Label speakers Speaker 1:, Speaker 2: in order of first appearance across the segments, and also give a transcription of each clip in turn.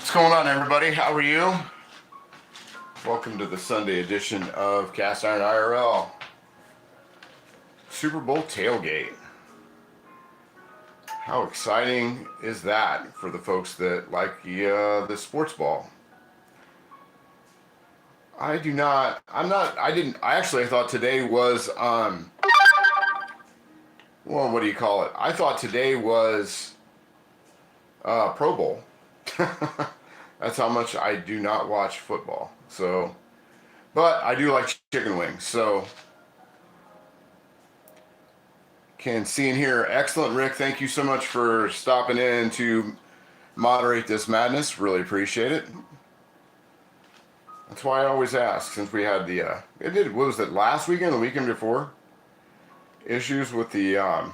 Speaker 1: What's going on, everybody? How are you? Welcome to the Sunday edition of Cast Iron IRL. Super Bowl tailgate. How exciting is that for the folks that like the sports ball? I thought today was, what do you call it? I thought today was Pro Bowl. That's how much I do not watch football. So, but I do like chicken wings. So, can see and hear. Excellent, Rick. Thank you so much for stopping in to moderate this madness. Really appreciate it. That's why I always ask, since we had what was it, last weekend, the weekend before? Issues with the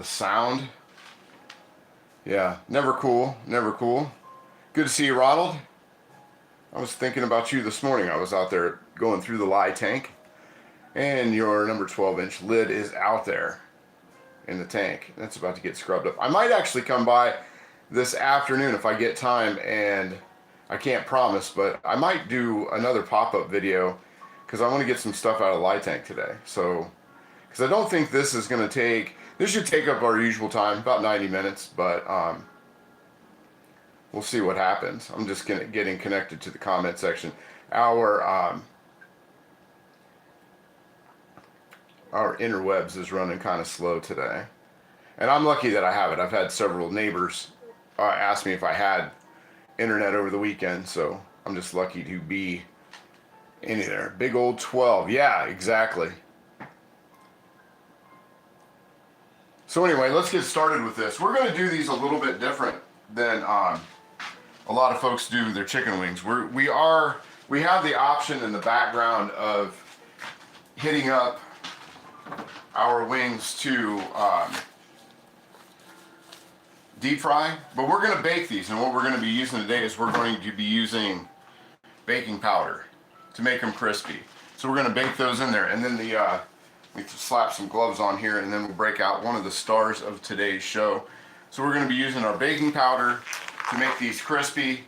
Speaker 1: sound. Yeah, never cool. Good to see you, Ronald. I was thinking about you this morning. I was out there going through the lye tank, and your number 12-inch lid is out there in the tank. That's about to get scrubbed up. I might actually come by this afternoon if I get time, and I can't promise, but I might do another pop-up video because I want to get some stuff out of the lye tank today. So, because I don't think this is going to take... This should take up our usual time, about 90 minutes, but we'll see what happens. I'm just getting connected to the comment section. Our interwebs is running kind of slow today. And I'm lucky that I have it. I've had several neighbors ask me if I had internet over the weekend, so I'm just lucky to be in there. Big old 12. Yeah, exactly. So anyway, let's get started with this. We're going to do these a little bit different than a lot of folks do their chicken wings. We have the option in the background of hitting up our wings to deep fry, but we're going to bake these, and what we're going to be using today is we're going to be using baking powder to make them crispy. So we're going to bake those in there, and then we slap some gloves on here, and then we'll break out one of the stars of today's show. So we're going to be using our baking powder to make these crispy.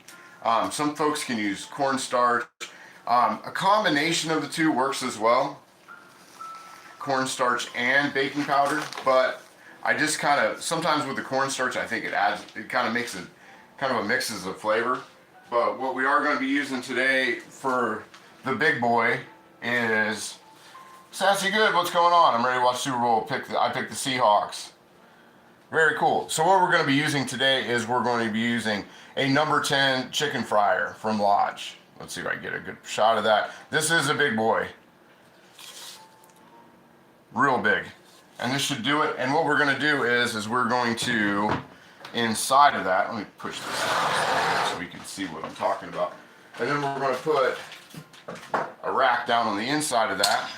Speaker 1: Some folks can use cornstarch. A combination of the two works as well, cornstarch and baking powder, but I just sometimes with the cornstarch, I think it kind of mixes the flavor. But what we are going to be using today for the big boy is... Sassy Good, what's going on? I'm ready to watch Super Bowl. I picked the Seahawks. Very cool. So what we're going to be using today is we're going to be using a number 10 chicken fryer from Lodge. Let's see if I can get a good shot of that. This is a big boy. Real big. And this should do it. And what we're going to do is we're going to, inside of that, let me push this out so we can see what I'm talking about. And then we're going to put a rack down on the inside of that.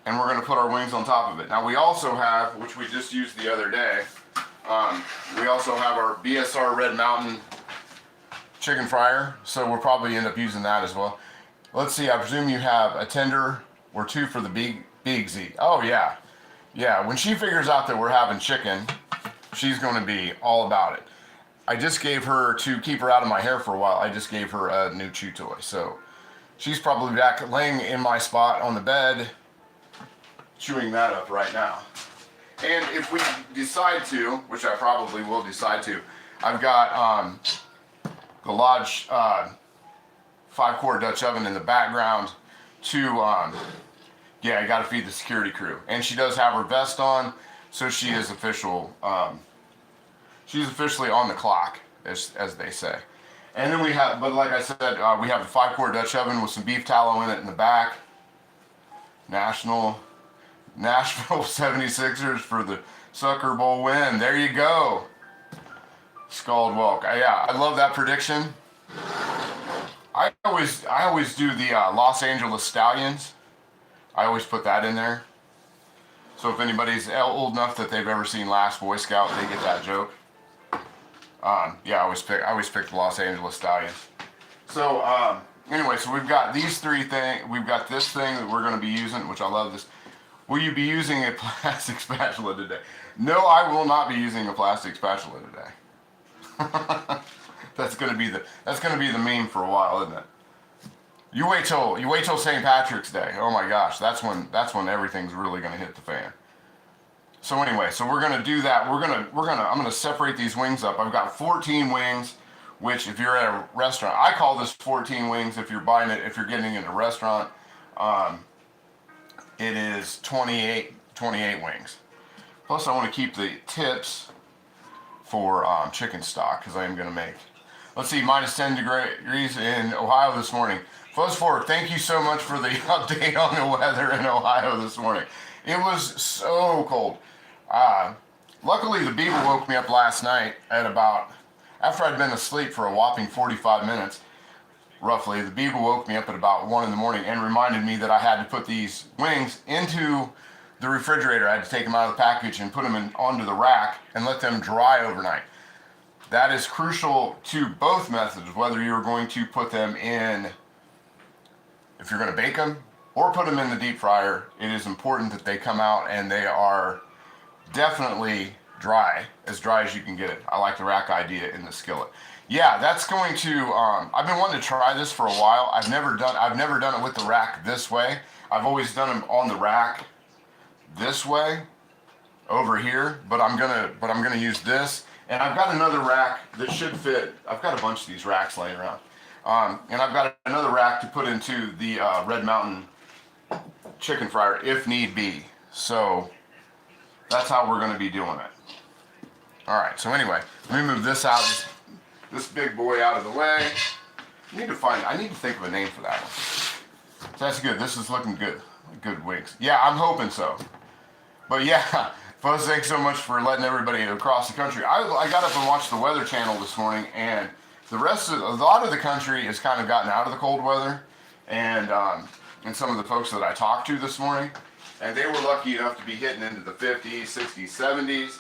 Speaker 1: And we're going to put our wings on top of it. Now we also have, which we just used the other day, we also have our BSR Red Mountain chicken fryer, so we'll probably end up using that as well. Let's see, I presume you have a tender or two for the Big Z. Oh yeah, yeah, when she figures out that we're having chicken, she's going to be all about it. I just gave her, to keep her out of my hair for a while, I just gave her a new chew toy, so she's probably back laying in my spot on the bed, chewing that up right now. And if we decide to, which I probably will decide to, I've got the Lodge 5-quart Dutch oven in the background to, I gotta feed the security crew. And she does have her vest on, so she is she's officially on the clock, as they say. And then we have, but like I said, we have a 5-quart Dutch oven with some beef tallow in it in the back. Nashville 76ers for the Sucker Bowl win. There you go. Scald Welk. Yeah, I love that prediction. I always do the Los Angeles Stallions. I always put that in there. So if anybody's old enough that they've ever seen Last Boy Scout, they get that joke. I always pick the Los Angeles Stallions. So anyway, so we've got these three things. We've got this thing that we're going to be using, which I love this. Will you be using a plastic spatula today? No, I will not be using a plastic spatula today. That's gonna be the meme for a while, isn't it? You wait till St. Patrick's Day. Oh my gosh, that's when everything's really gonna hit the fan. So anyway, so we're gonna do that. I'm gonna separate these wings up. I've got 14 wings, which if you're at a restaurant, I call this 14 wings. If you're buying it, if you're getting it in a restaurant, it is 28 wings. Plus, I want to keep the tips for chicken stock because I am gonna make. Let's see, minus 10 degrees in Ohio this morning. Fuzz Fork, thank you so much for the update on the weather in Ohio this morning. It was so cold. Luckily, the beaver woke me up last night at about, after I'd been asleep for a whopping 45 minutes, roughly, the beaver woke me up at about 1 in the morning and reminded me that I had to put these wings into the refrigerator. I had to take them out of the package and put them onto the rack and let them dry overnight. That is crucial to both methods, whether you're going to put them in, if you're going to bake them, or put them in the deep fryer. It is important that they come out and they are definitely dry as you can get it. I like the rack idea in the skillet. Yeah, that's going to, I've been wanting to try this for a while. I've never done it with the rack this way. I've always done them on the rack this way, over here, but I'm gonna use this. And I've got another rack that should fit. I've got a bunch of these racks laying around. And I've got another rack to put into the Red Mountain chicken fryer if need be. So that's how we're going to be doing it. All right, so anyway, let me move this out, this big boy out of the way. I need to think of a name for that one. So that's good. This is looking good. Good wings. Yeah, I'm hoping so. But yeah, Fuzz, thanks so much for letting everybody across the country. I got up and watched the Weather Channel this morning, and a lot of the country has kind of gotten out of the cold weather, and some of the folks that I talked to this morning, and they were lucky enough to be hitting into the 50s, 60s, 70s,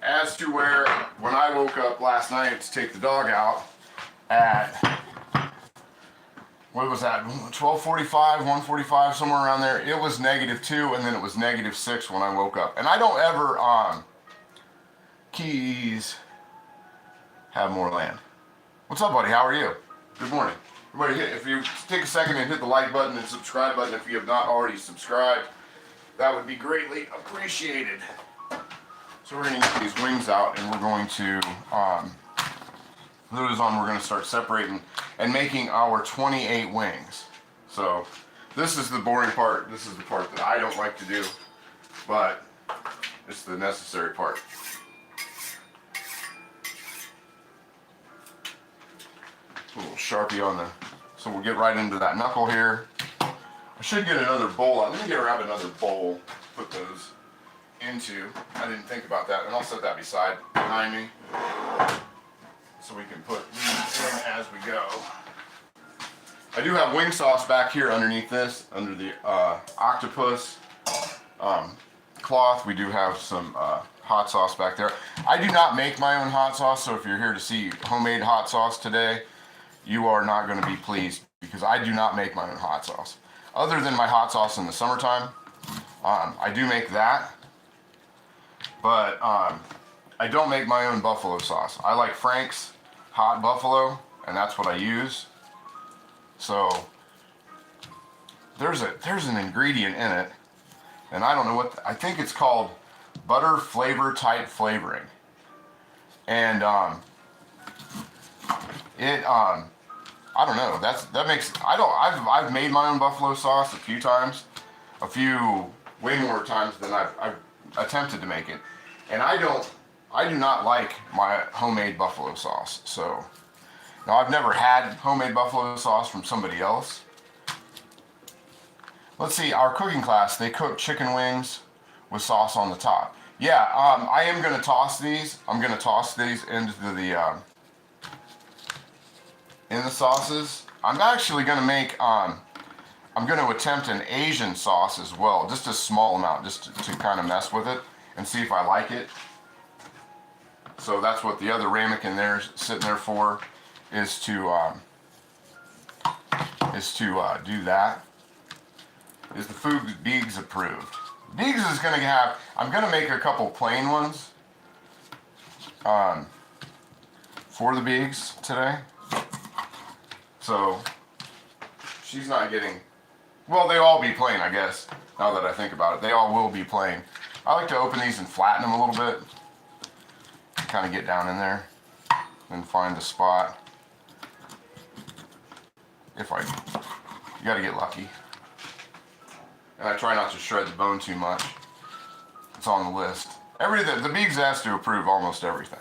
Speaker 1: as to where when I woke up last night to take the dog out at, what was that, 12:45, 1:45, somewhere around there, it was -2, and then it was -6 when I woke up. And I don't ever, Keys, have more land. What's up, buddy? How are you? Good morning. Everybody, if you take a second and hit the like button and subscribe button if you have not already subscribed, that would be greatly appreciated. So we're going to get these wings out, and we're going to, we're going to start separating and making our 28 wings. So this is the boring part. This is the part that I don't like to do, but it's the necessary part. A little Sharpie on the, so we'll get right into that knuckle here. I should get another bowl. Let me grab another bowl, put those into. I didn't think about that, and I'll set that behind me, so we can put these in as we go. I do have wing sauce back here underneath this, under the octopus cloth. We do have some hot sauce back there. I do not make my own hot sauce, so if you're here to see homemade hot sauce today, you are not going to be pleased, because I do not make my own hot sauce. Other than my hot sauce in the summertime, I do make that, but I don't make my own buffalo sauce. I like Frank's hot buffalo, and that's what I use. So there's an ingredient in it, and I don't know what, I think it's called butter flavor type flavoring, and I don't know. I've made my own buffalo sauce a few times, way more times than I've attempted to make it, and I do not like my homemade buffalo sauce. So now, I've never had homemade buffalo sauce from somebody else. Let's see, our cooking class, they cook chicken wings with sauce on the top. Yeah, I am going to toss these. I'm going to toss these into the in the sauces. I'm actually going to make, I'm going to attempt an Asian sauce as well, just a small amount, just to kind of mess with it and see if I like it. So that's what the other ramekin there is sitting there for, is to do that. Is the food Biggs approved? Bigs is gonna have. I'm gonna make a couple plain ones. For the Bigs today. So she's not getting. Well, they all be plain, I guess. Now that I think about it, they all will be plain. I like to open these and flatten them a little bit. Kind of get down in there and find the spot. You gotta get lucky. And I try not to shred the bone too much. It's on the list. The Bigs has to approve almost everything.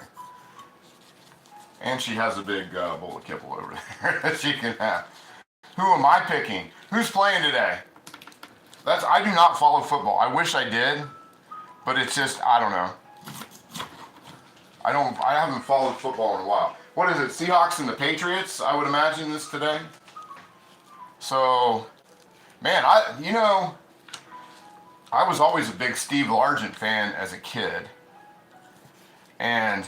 Speaker 1: And she has a big bowl of kibble over there that she can have. Who am I picking? Who's playing today? I do not follow football. I wish I did, but it's just, I don't know. I haven't followed football in a while. What is it, Seahawks and the Patriots? I would imagine this today. So, man, I was always a big Steve Largent fan as a kid. And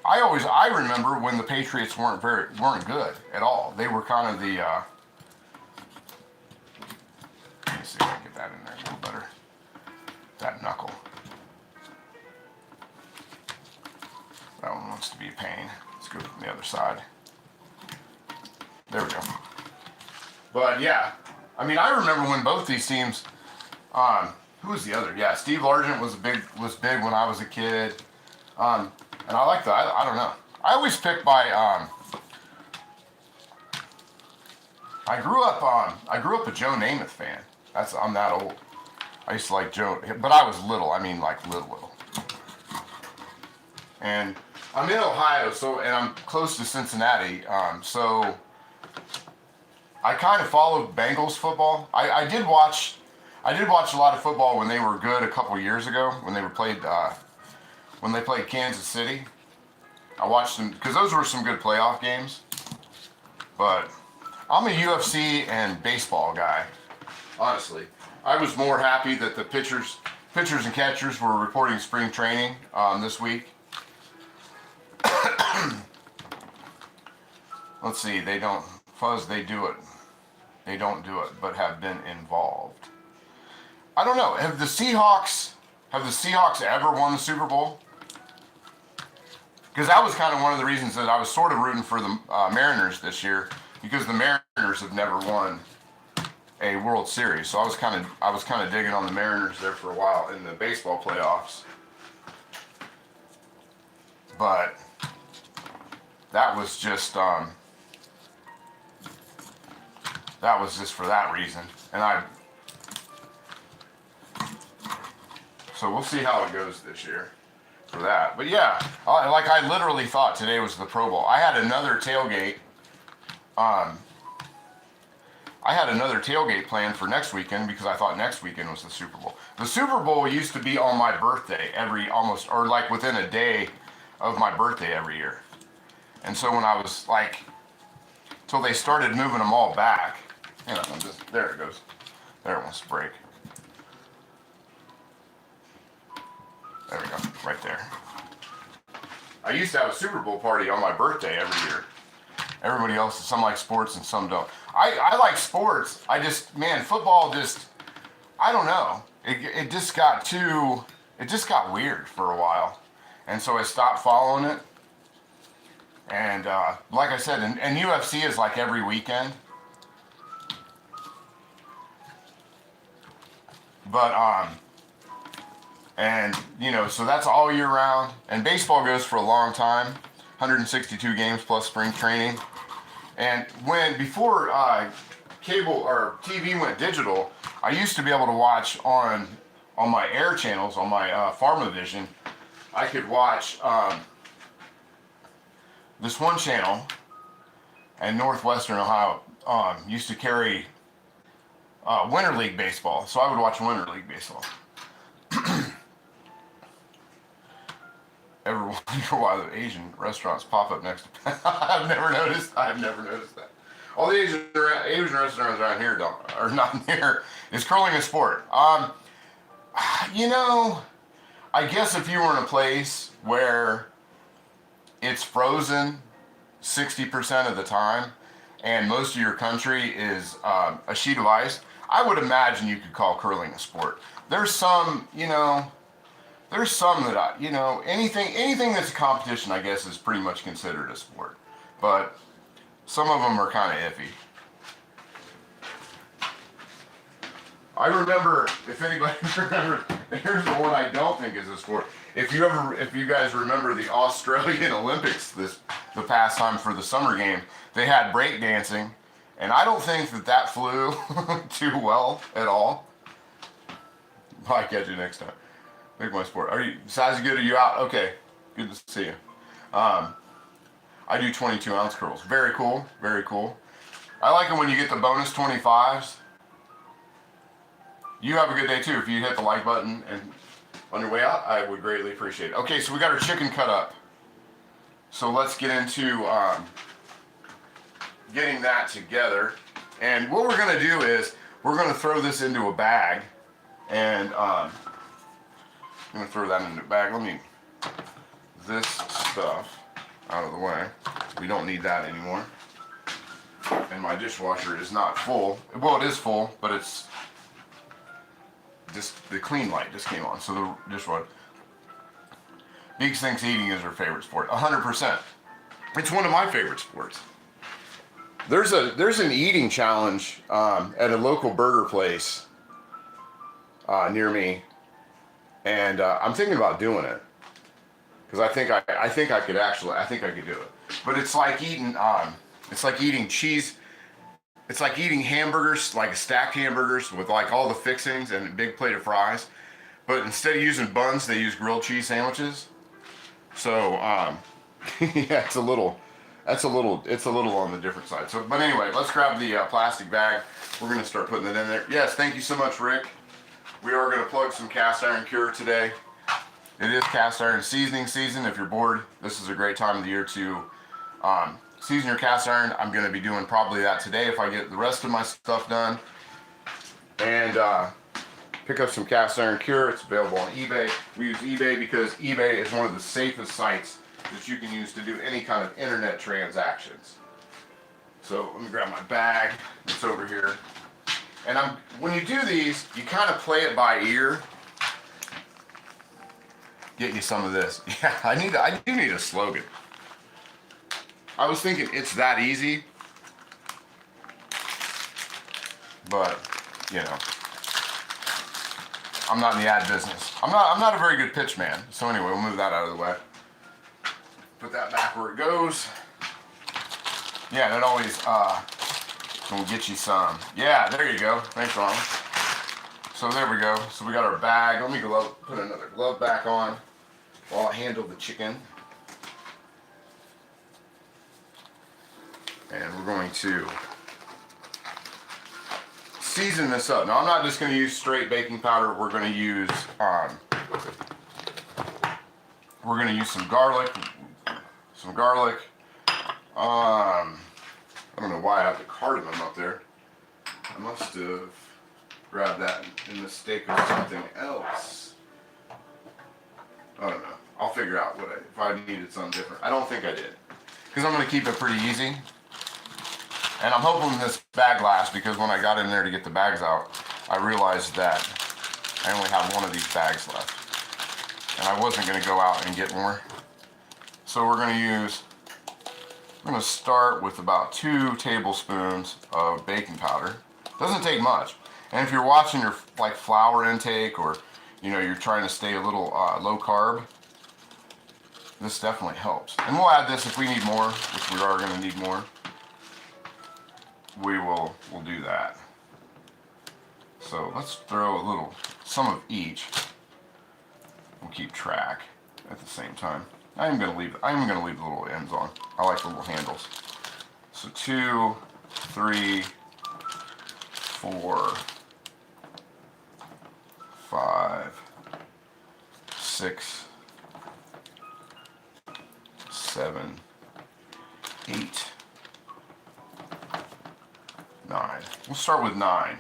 Speaker 1: I remember when the Patriots weren't good at all. They were kind of the, let me see if I can get that in there a little better. That knuckle. That one wants to be a pain. Let's go from the other side. There we go. But yeah, I mean, I remember when both these teams, who was the other? Yeah, Steve Largent was big when I was a kid. And I like that. I don't know. I always pick by, I grew up a Joe Namath fan. I'm that old. I used to like Joe, but I was little. I mean, like little. And I'm in Ohio, and I'm close to Cincinnati, so I kind of followed Bengals football. I did watch a lot of football when they were good a couple years ago when they played Kansas City. I watched them because those were some good playoff games. But I'm a UFC and baseball guy. Honestly, I was more happy that the pitchers and catchers were reporting spring training this week. Let's see, they don't do it. They don't do it, but have been involved. I don't know. Have the Seahawks ever won the Super Bowl? Because that was kind of one of the reasons that I was sort of rooting for the Mariners this year, because the Mariners have never won a World Series. So I was kind of digging on the Mariners there for a while in the baseball playoffs. But that was just for that reason. So we'll see how it goes this year for that. But yeah, I literally thought today was the Pro Bowl. I had another tailgate. I had another tailgate planned for next weekend because I thought next weekend was the Super Bowl. The Super Bowl used to be on my birthday within a day of my birthday every year. And so when I was till they started moving them all back. Hang on, there it goes. There it wants to break. There we go, right there. I used to have a Super Bowl party on my birthday every year. Everybody else, some like sports and some don't. I like sports. Football I don't know. It just got weird for a while. And so I stopped following it. And like I said, and UFC is like every weekend. But, so that's all year round. And baseball goes for a long time, 162 games plus spring training. And before cable or TV went digital, I used to be able to watch on my air channels, on my Pharmavision. I could watch this one channel, and Northwestern Ohio used to carry Winter League baseball, so I would watch Winter League baseball. Ever wonder why the Asian restaurants pop up next to? I've never noticed that. All the Asian restaurants around here are not near. Is curling a sport? I guess if you were in a place where it's frozen 60% of the time, and most of your country is a sheet of ice. I would imagine you could call curling a sport. There's some, there's some that anything that's a competition, I guess, is pretty much considered a sport. But some of them are kind of iffy. I remember, if anybody remembers, here's the one I don't think is a sport. If you guys remember the Australian Olympics the past time for the summer game, they had break dancing, and I don't think that flew too well at all. I'll catch you next time. Make my sport. Are you size good? Are you out? Okay, good to see you. I do 22-ounce curls. Very cool. Very cool. I like it when you get the bonus 25s. You have a good day too. If you hit the like button and on your way out, I would greatly appreciate it. Okay, so we got our chicken cut up. So let's get into getting that together. And what we're gonna do is we're gonna throw this into a bag, and I'm gonna throw that into a bag. Let me this stuff out of the way. We don't need that anymore. And my dishwasher is not full. Well, it is full, but it's just the clean light just came on. So the dishwasher. Beaks thinks eating is her favorite sport. 100%. It's one of my favorite sports. There's an eating challenge at a local burger place near me, and I'm thinking about doing it because I think I could do it. But it's like eating cheese. It's like eating hamburgers, like stacked hamburgers with like all the fixings and a big plate of fries. But instead of using buns, they use grilled cheese sandwiches. So yeah, it's a little on the different side. So, but anyway, let's grab the plastic bag. We're gonna start putting it in there. Yes, thank you so much, Rick. We are gonna plug some cast iron cure today. It is cast iron seasoning season. If you're bored, this is a great time of the year to season your cast iron. I'm gonna be doing probably that today if I get the rest of my stuff done. And pick up some cast iron cure. It's available on eBay. We use eBay because eBay is one of the safest sites that you can use to do any kind of internet transactions. So let me grab my bag. It's over here. And when you do these, you kind of play it by ear. Get you some of this. Yeah, I do need a slogan. I was thinking it's that easy, but I'm not in the ad business. I'm not a very good pitch man. So anyway, we'll move that out of the way. Put that back where it goes. Yeah, that always will get you some. Yeah, there you go. Thanks, Ron. So there we go. So we got our bag. Let me put another glove back on while I handle the chicken. And we're going to season this up. Now I'm not just going to use straight baking powder. We're going to use some garlic. I don't know why I have the cardamom up there. I must have grabbed that in mistake of something else. I don't know. I'll figure out if I needed something different. I don't think I did, because I'm going to keep it pretty easy. And I'm hoping this bag lasts, because when I got in there to get the bags out, I realized that I only have one of these bags left. And I wasn't going to go out and get more. So we're going to start with about 2 tablespoons of baking powder. Doesn't take much. And if you're watching your flour intake, or you're trying to stay a little low carb, this definitely helps. And we'll add this if we need more, which we are going to need more. We'll do that. So let's throw some of each. We'll keep track at the same time. I'm gonna leave the little ends on. I like the little handles. So 2, 3, 4, 5, 6, 7, 8, 9. We'll start with 9.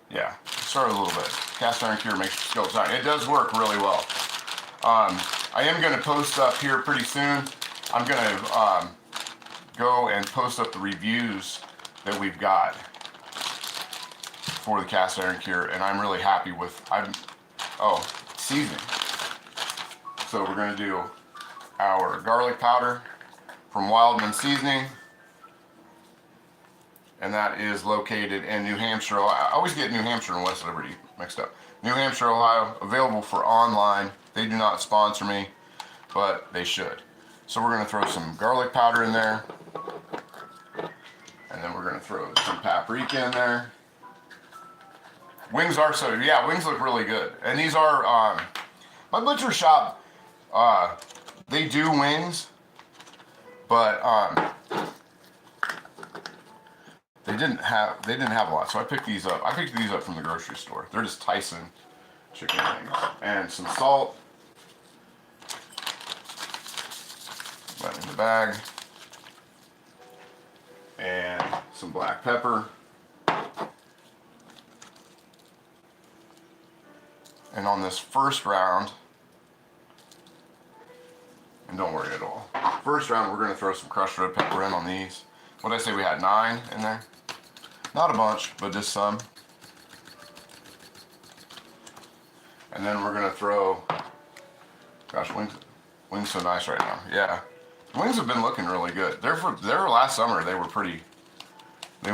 Speaker 1: Yeah, start a little bit. Cast iron cure makes your skills shine. It does work really well. I am going to post up here pretty soon. I'm going to go and post up the reviews that we've got for the cast iron cure, and I'm really happy with, seasoning. So we're gonna do our garlic powder from Wildman Seasoning, and that is located in New Hampshire. I always get New Hampshire and West Liberty mixed up. New Hampshire, Ohio, available for online. They do not sponsor me, but they should. So we're gonna throw some garlic powder in there, and then we're gonna throw some paprika in there. Wings are wings look really good. And these are, my butcher shop, they do wings, but they didn't have a lot. So I picked these up. I picked these up from the grocery store. They're just Tyson chicken wings. And some salt. That in the bag. And some black pepper. And on this first round, and don't worry at all, first round we're going to throw some crushed red pepper in on these. What did I say, we had 9 in there? Not a bunch, but just some. And then we're going to throw, gosh, wings so nice right now. Yeah, wings have been looking really good. They're last summer, they were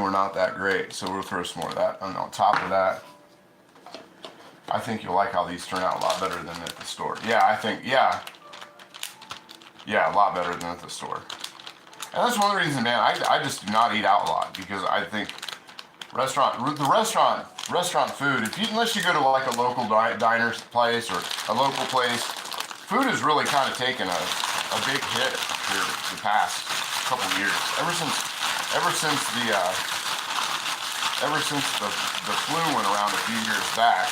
Speaker 1: not that great. So we'll throw some more of that. And on top of that, I think you'll like how these turn out a lot better than at the store. Yeah, I think, yeah, a lot better than at the store. And that's one of the reasons, man, I just do not eat out a lot, because I think restaurant food, unless you go to like a local diner place or a local place, food has really kind of taken a big hit here the past couple of years. Ever since the flu went around a few years back,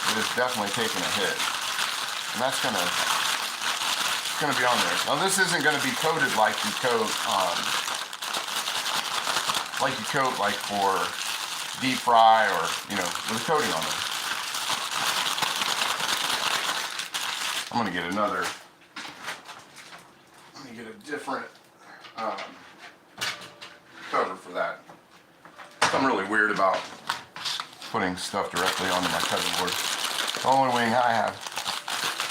Speaker 1: it has definitely taken a hit, and that's gonna be on there. Now this isn't gonna be coated like you coat like for deep fry, or with a coating on it. I'm gonna get a different cover for that. I'm really weird about putting stuff directly onto my cutting board. The only wing I have,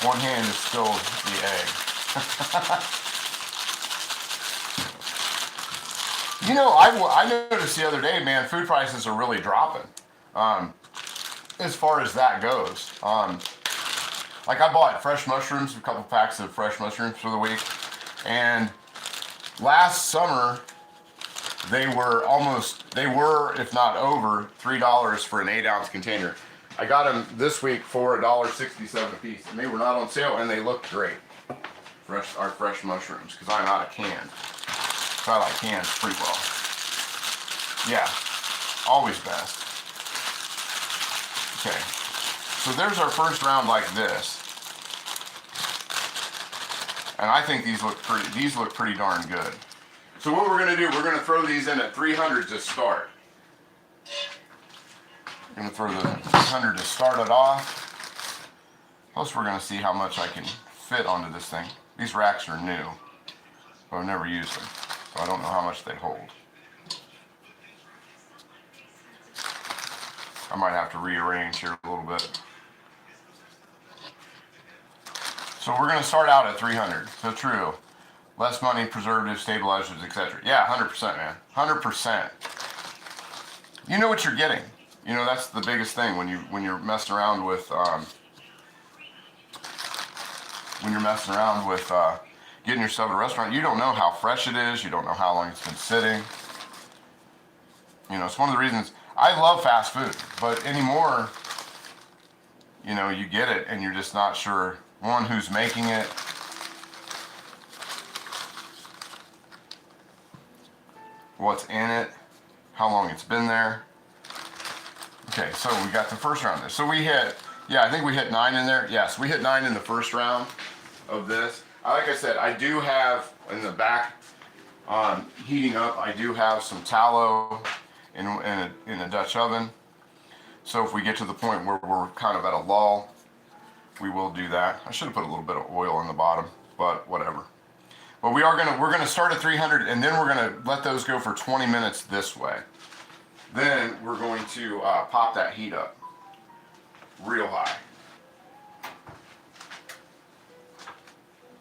Speaker 1: one hand is still the egg. I noticed the other day, man, food prices are really dropping. As far as that goes. Like I bought fresh mushrooms, a couple packs of fresh mushrooms for the week. And last summer, they were, if not over, $3 for an 8-ounce container. I got them this week for $1.67 a piece, and they were not on sale, and they looked great. Our fresh mushrooms, because I'm out of canned. So I like canned pretty well. Yeah, always best. Okay, so there's our first round like this, and I think these look pretty darn good. So what we're going to do, we're going to throw these in at 300 to start. I'm going to throw the 300 to start it off. Plus we're going to see how much I can fit onto this thing. These racks are new, but I've never used them, so I don't know how much they hold. I might have to rearrange here a little bit. So we're going to start out at 300. So true. Less money, preservatives, stabilizers, etc. Yeah, 100%, man. 100%. You know what you're getting. That's the biggest thing when you're messing around with getting yourself at a restaurant. You don't know how fresh it is. You don't know how long it's been sitting. It's one of the reasons I love fast food, but anymore, you get it and you're just not sure, one, who's making it, what's in it, how long it's been there. Okay, so we got the first round there. So we hit, I think we hit 9 in there. Yes, we hit 9 in the first round of this. Like I said, I do have in the back heating up, I do have some tallow in a Dutch oven. So if we get to the point where we're kind of at a lull, we will do that. I should have put a little bit of oil in the bottom, but whatever. But we're gonna start at 300, and then we're gonna let those go for 20 minutes this way. Then we're going to pop that heat up real high.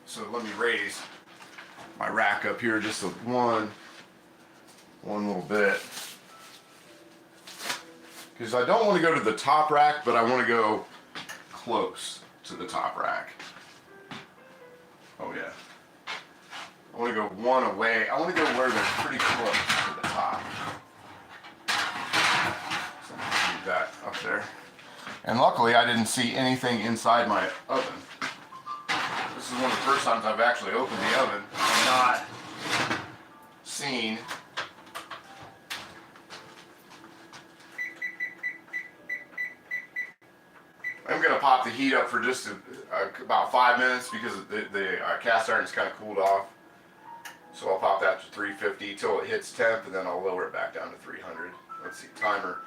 Speaker 1: So let me raise my rack up here just one little bit. Because I don't want to go to the top rack, but I want to go close to the top rack. Oh yeah. I want to go one away. I want to go where they're pretty close to the top. So I'm going to leave that up there. And luckily I didn't see anything inside my oven. This is one of the first times I've actually opened the oven and not seen I'm going to pop the heat up for just about 5 minutes because the cast iron is kind of cooled off. So I'll pop that to 350 till it hits temp, and then I'll lower it back down to 300. Let's see, timer.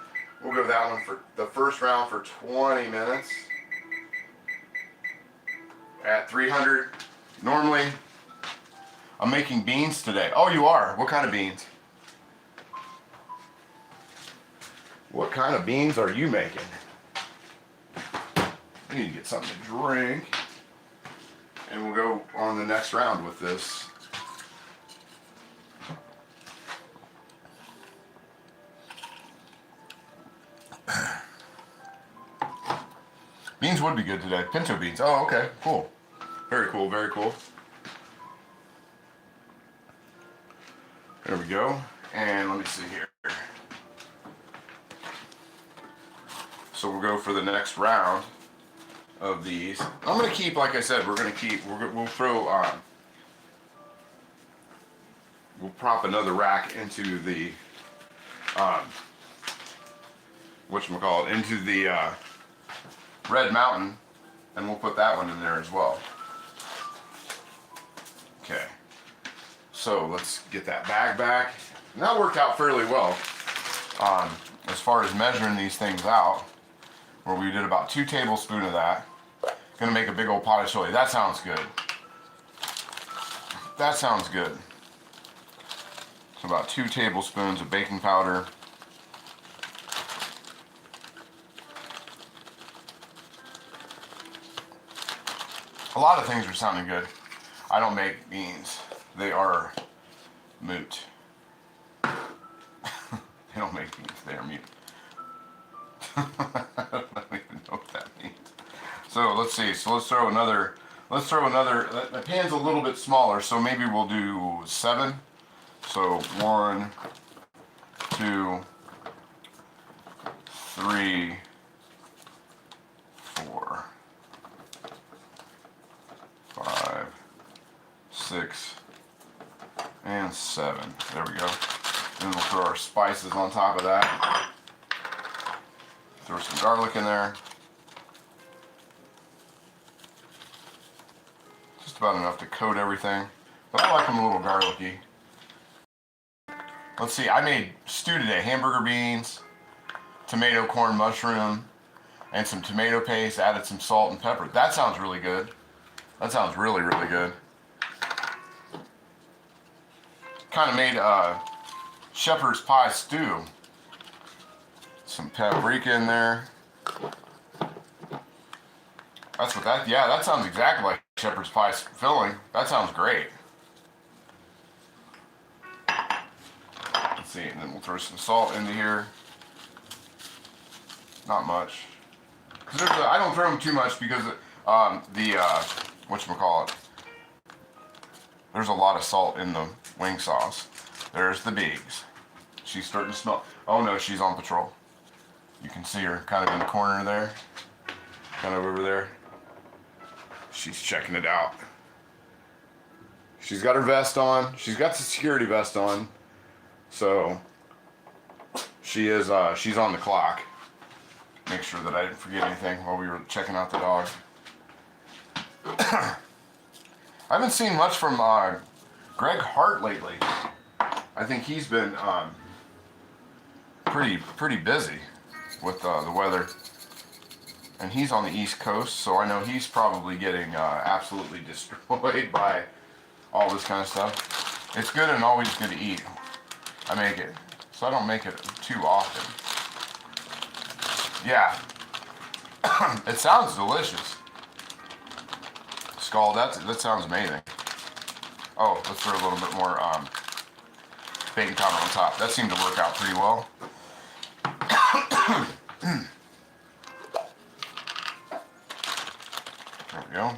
Speaker 1: We'll go that one for the first round for 20 minutes. At 300. Normally, I'm making beans today. Oh, you are? What kind of beans? What kind of beans are you making? I need to get something to drink. And we'll go on the next round with this. Beans would be good today. Pinto beans. Oh, okay. Cool. Very cool. Very cool. There we go. And let me see here. So we'll go for the next round of these. I'm going to keep, like I said, we'll throw, we'll prop another rack into the, into the Red Mountain, and we'll put that one in there as well. Okay, so let's get that bag back. And that worked out fairly well as far as measuring these things out, where we did about 2 tablespoons of that. Gonna make a big old pot of chili. That sounds good. That sounds good. So about 2 tablespoons of baking powder. A lot of things are sounding good. I don't make beans. They are moot. They don't make beans. They are mute. I don't even know what that means. So let's see. So let's throw another. The pan's a little bit smaller, so maybe we'll do 7. So 1, 2, 3, 4, 5, 6, and 7. There we go. Then we'll throw our spices on top of that. Throw some garlic in there. Just about enough to coat everything. But I like them a little garlicky. Let's see, I made stew today. Hamburger beans, tomato, corn, mushroom, and some tomato paste. Added some salt and pepper. That sounds really good. That sounds really, really good. Kind of made shepherd's pie stew. Some paprika in there. That's what that, yeah, that sounds exactly like shepherd's pie filling. That sounds great. Let's see, and then we'll throw some salt into here. Not much. I don't throw them too much because whatchamacallit, there's a lot of salt in the wing sauce. There's the Biggs. She's starting to smell. Oh no, she's on patrol. You can see her kind of in the corner there. Kind of over there. She's checking it out. She's got her vest on. She's got the security vest on. So she is she's on the clock. Make sure that I didn't forget anything while we were checking out the dog. I haven't seen much from Greg Hart lately. I think he's been pretty busy with the weather, and he's on the East Coast, so I know he's probably getting absolutely destroyed by all this kind of stuff. It's good and always good to eat. I make it, so I don't make it too often. Yeah. It sounds delicious. Scald, that sounds amazing. Oh, let's throw a little bit more bacon powder on top. That seemed to work out pretty well. There we go.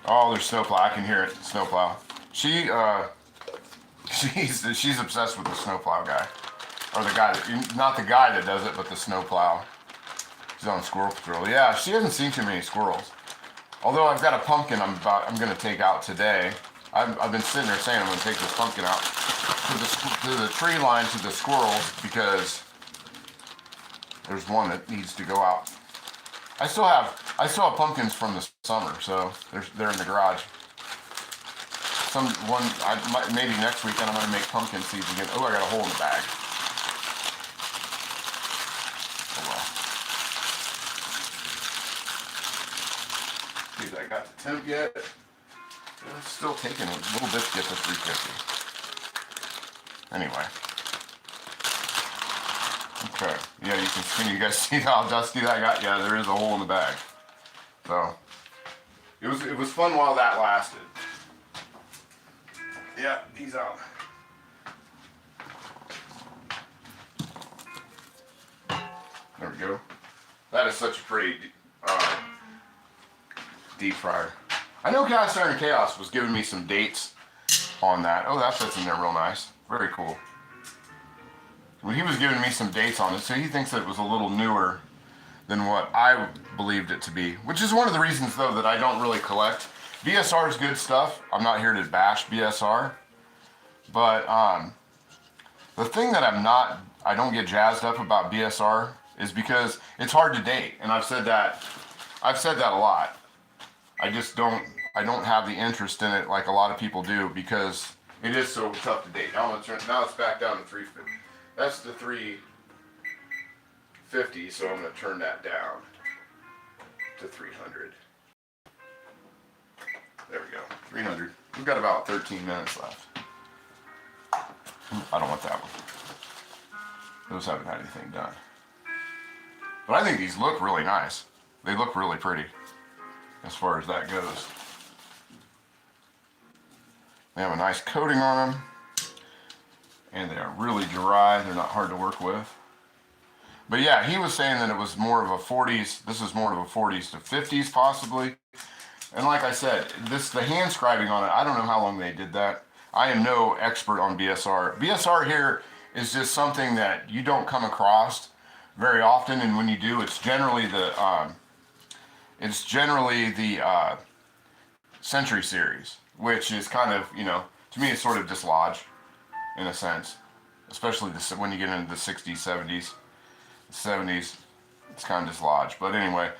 Speaker 1: Oh, there's snowplow. I can hear it. Snowplow. She's obsessed with the snowplow guy, or the guy that, not the guy that does it, but the snowplow. She's on squirrel patrol. Yeah, she hasn't seen too many squirrels. Although I've got a pumpkin I'm going to take out today. I've been sitting there saying I'm going to take this pumpkin out to the tree line to the squirrels because there's one that needs to go out. I still have pumpkins from the summer, so they're in the garage. Maybe next weekend I'm going to make pumpkin seeds again. Oh, I got a hole in the bag. Oh well. See if I got the temp yet. It's still taking a little bit to get to 350. Anyway. Okay. Yeah, can you guys see how dusty that got? Yeah, there is a hole in the bag. So it was fun while that lasted. Yeah, he's out. There we go. That is such a pretty deep fryer. I know Cast Iron Chaos was giving me some dates on that. Oh, that fits in there real nice. Very cool. Well, he was giving me some dates on it, so he thinks that it was a little newer than what I believed it to be, which is one of the reasons, though, that I don't really collect. BSR is good stuff. I'm not here to bash BSR, but the thing that I don't get jazzed up about BSR is because it's hard to date, and I've said that a lot. I don't have the interest in it like a lot of people do because it is so tough to date. Now it's back down to 350. That's the 350, so I'm going to turn that down to 300. There we go, 300. We've got about 13 minutes left. I don't want that one. Those haven't had anything done. But I think these look really nice. They look really pretty as far as that goes. They have a nice coating on them. And they are really dry. They're not hard to work with. But yeah, he was saying that it was more of a 40s. This is more of a 40s to 50s possibly. And like I said, the hand scribing on it, I don't know how long they did that. I am no expert on BSR. BSR here is just something that you don't come across very often, and when you do, it's generally the Century series, which is kind of, to me, it's sort of dislodged in a sense, especially when you get into the 60s, 70s, it's kind of dislodged. But anyway,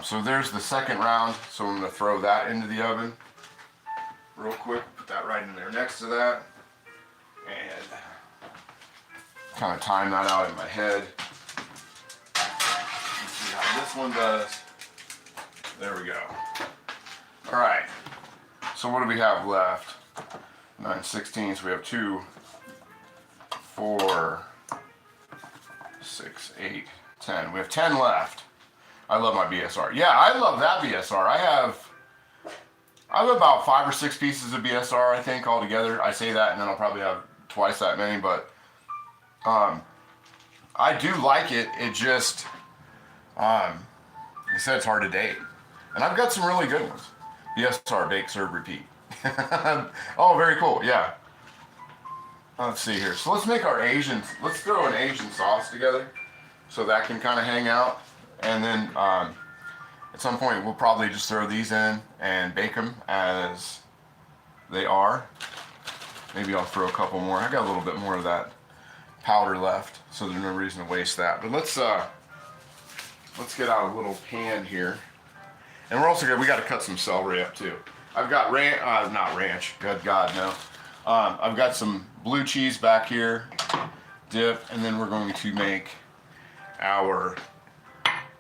Speaker 1: so there's the second round, so I'm going to throw that into the oven real quick, put that right in there next to that, and kind of time that out in my head. Let's see how this one does. There we go. All right, so what do we have left? 9/16, so we have 2, 4, 6, 8, 10. We have 10 left. I love my BSR. Yeah, I love that BSR. I have about 5 or 6 pieces of BSR, I think, altogether. I say that, and then I'll probably have twice that many, but I do like it. It just, like I said, it's hard to date. And I've got some really good ones. BSR, bake, serve, repeat. Oh, very cool, yeah. Let's see here. So let's make our let's throw an Asian sauce together so that can kind of hang out. And then at some point we'll probably just throw these in and bake them as they are. Maybe I'll throw a couple more. I got a little bit more of that powder left, so there's no reason to waste that. But let's get out a little pan here. And we got to cut some celery up too. I've got not ranch, good God, no. I've got some blue cheese back here, dip, and then we're going to make our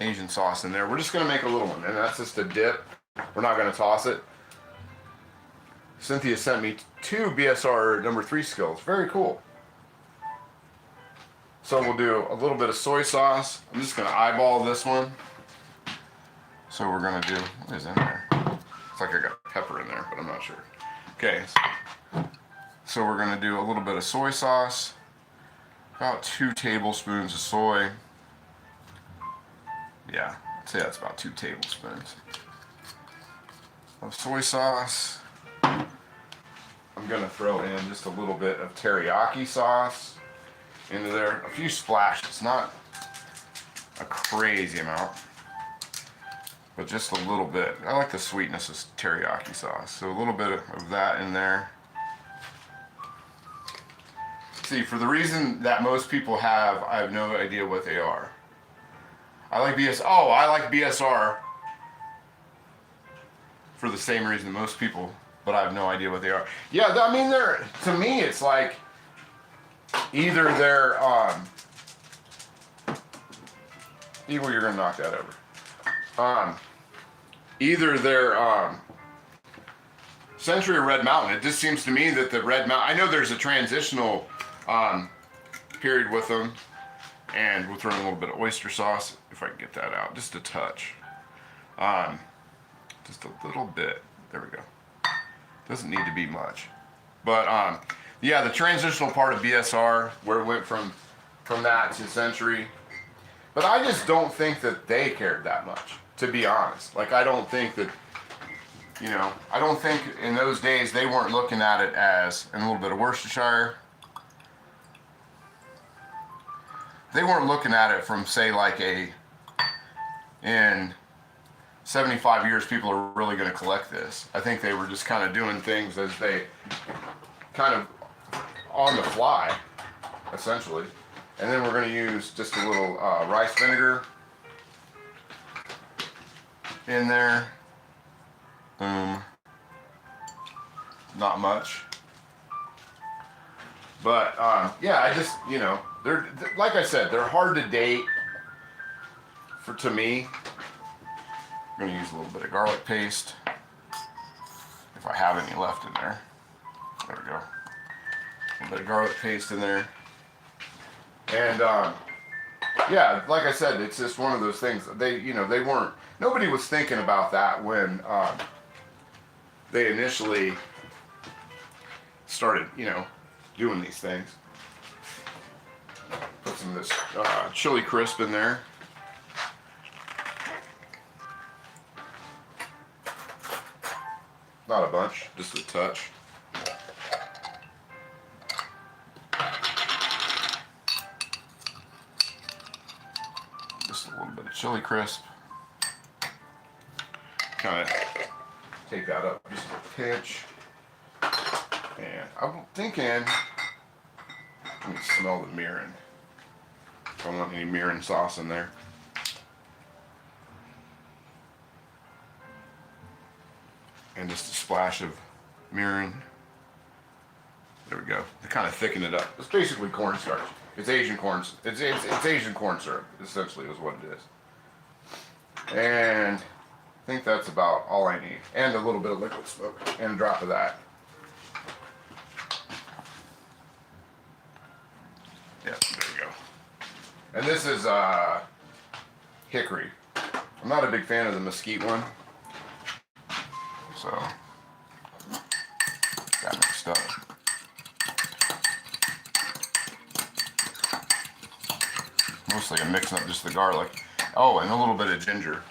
Speaker 1: Asian sauce in there. We're just going to make a little one, and that's just a dip. We're not going to toss it. Cynthia sent me 2 BSR number 3 skills. Very cool. So we'll do a little bit of soy sauce. I'm just gonna eyeball this one. So we're gonna do, what is in there? It's like I got pepper in there, but I'm not sure. Okay, so we're gonna do a little bit of soy sauce. About 2 tablespoons of soy. Yeah, I'd say that's about 2 tablespoons of soy sauce. I'm gonna throw in just a little bit of teriyaki sauce into there. A few splashes, not a crazy amount, but just a little bit. I like the sweetness of teriyaki sauce, so a little bit of that in there. See, for the reason that most people have, I have no idea what they are. I like BSR for the same reason most people, but I have no idea what they are. Yeah, I mean, to me, it's like either they're, Eagle, you're gonna knock that over. Either they're, Century or Red Mountain. It just seems to me that the Red Mountain, I know there's a transitional period with them, and we'll throw in a little bit of oyster sauce, if I can get that out, just a touch. Just a little bit. There we go. Doesn't need to be much. But yeah, the transitional part of BSR, where it went from that to Century. But I just don't think that they cared that much, to be honest. Like, I don't think that, you know, I don't think in those days they weren't looking at it as, and a little bit of Worcestershire. They weren't looking at it from, say, like in 75 years people are really going to collect this. I think they were just kind of doing things as they kind of on the fly, essentially. And then we're going to use just a little rice vinegar in there. Boom. Not much. But yeah, I just, you know, they're, like I said, they're hard to date to me. I'm going to use a little bit of garlic paste, if I have any left in there. There we go. A little bit of garlic paste in there. And yeah, like I said, it's just one of those things. They, you know, nobody was thinking about that when they initially started, you know, doing these things. Put some of this chili crisp in there. Not a bunch, just a touch. Just a little bit of chili crisp. Kind of take that up just a pinch. And I'm thinking, let me smell the mirin. Don't want any mirin sauce in there. And just a splash of mirin. There we go. To kind of thicken it up. It's basically cornstarch. It's Asian corn. It's Asian corn syrup, essentially, is what it is. And I think that's about all I need. And a little bit of liquid smoke. And a drop of that. Yeah, there we go. And this is hickory. I'm not a big fan of the mesquite one. So, got mixed up. Mostly I'm mixing up just the garlic. Oh, and a little bit of ginger.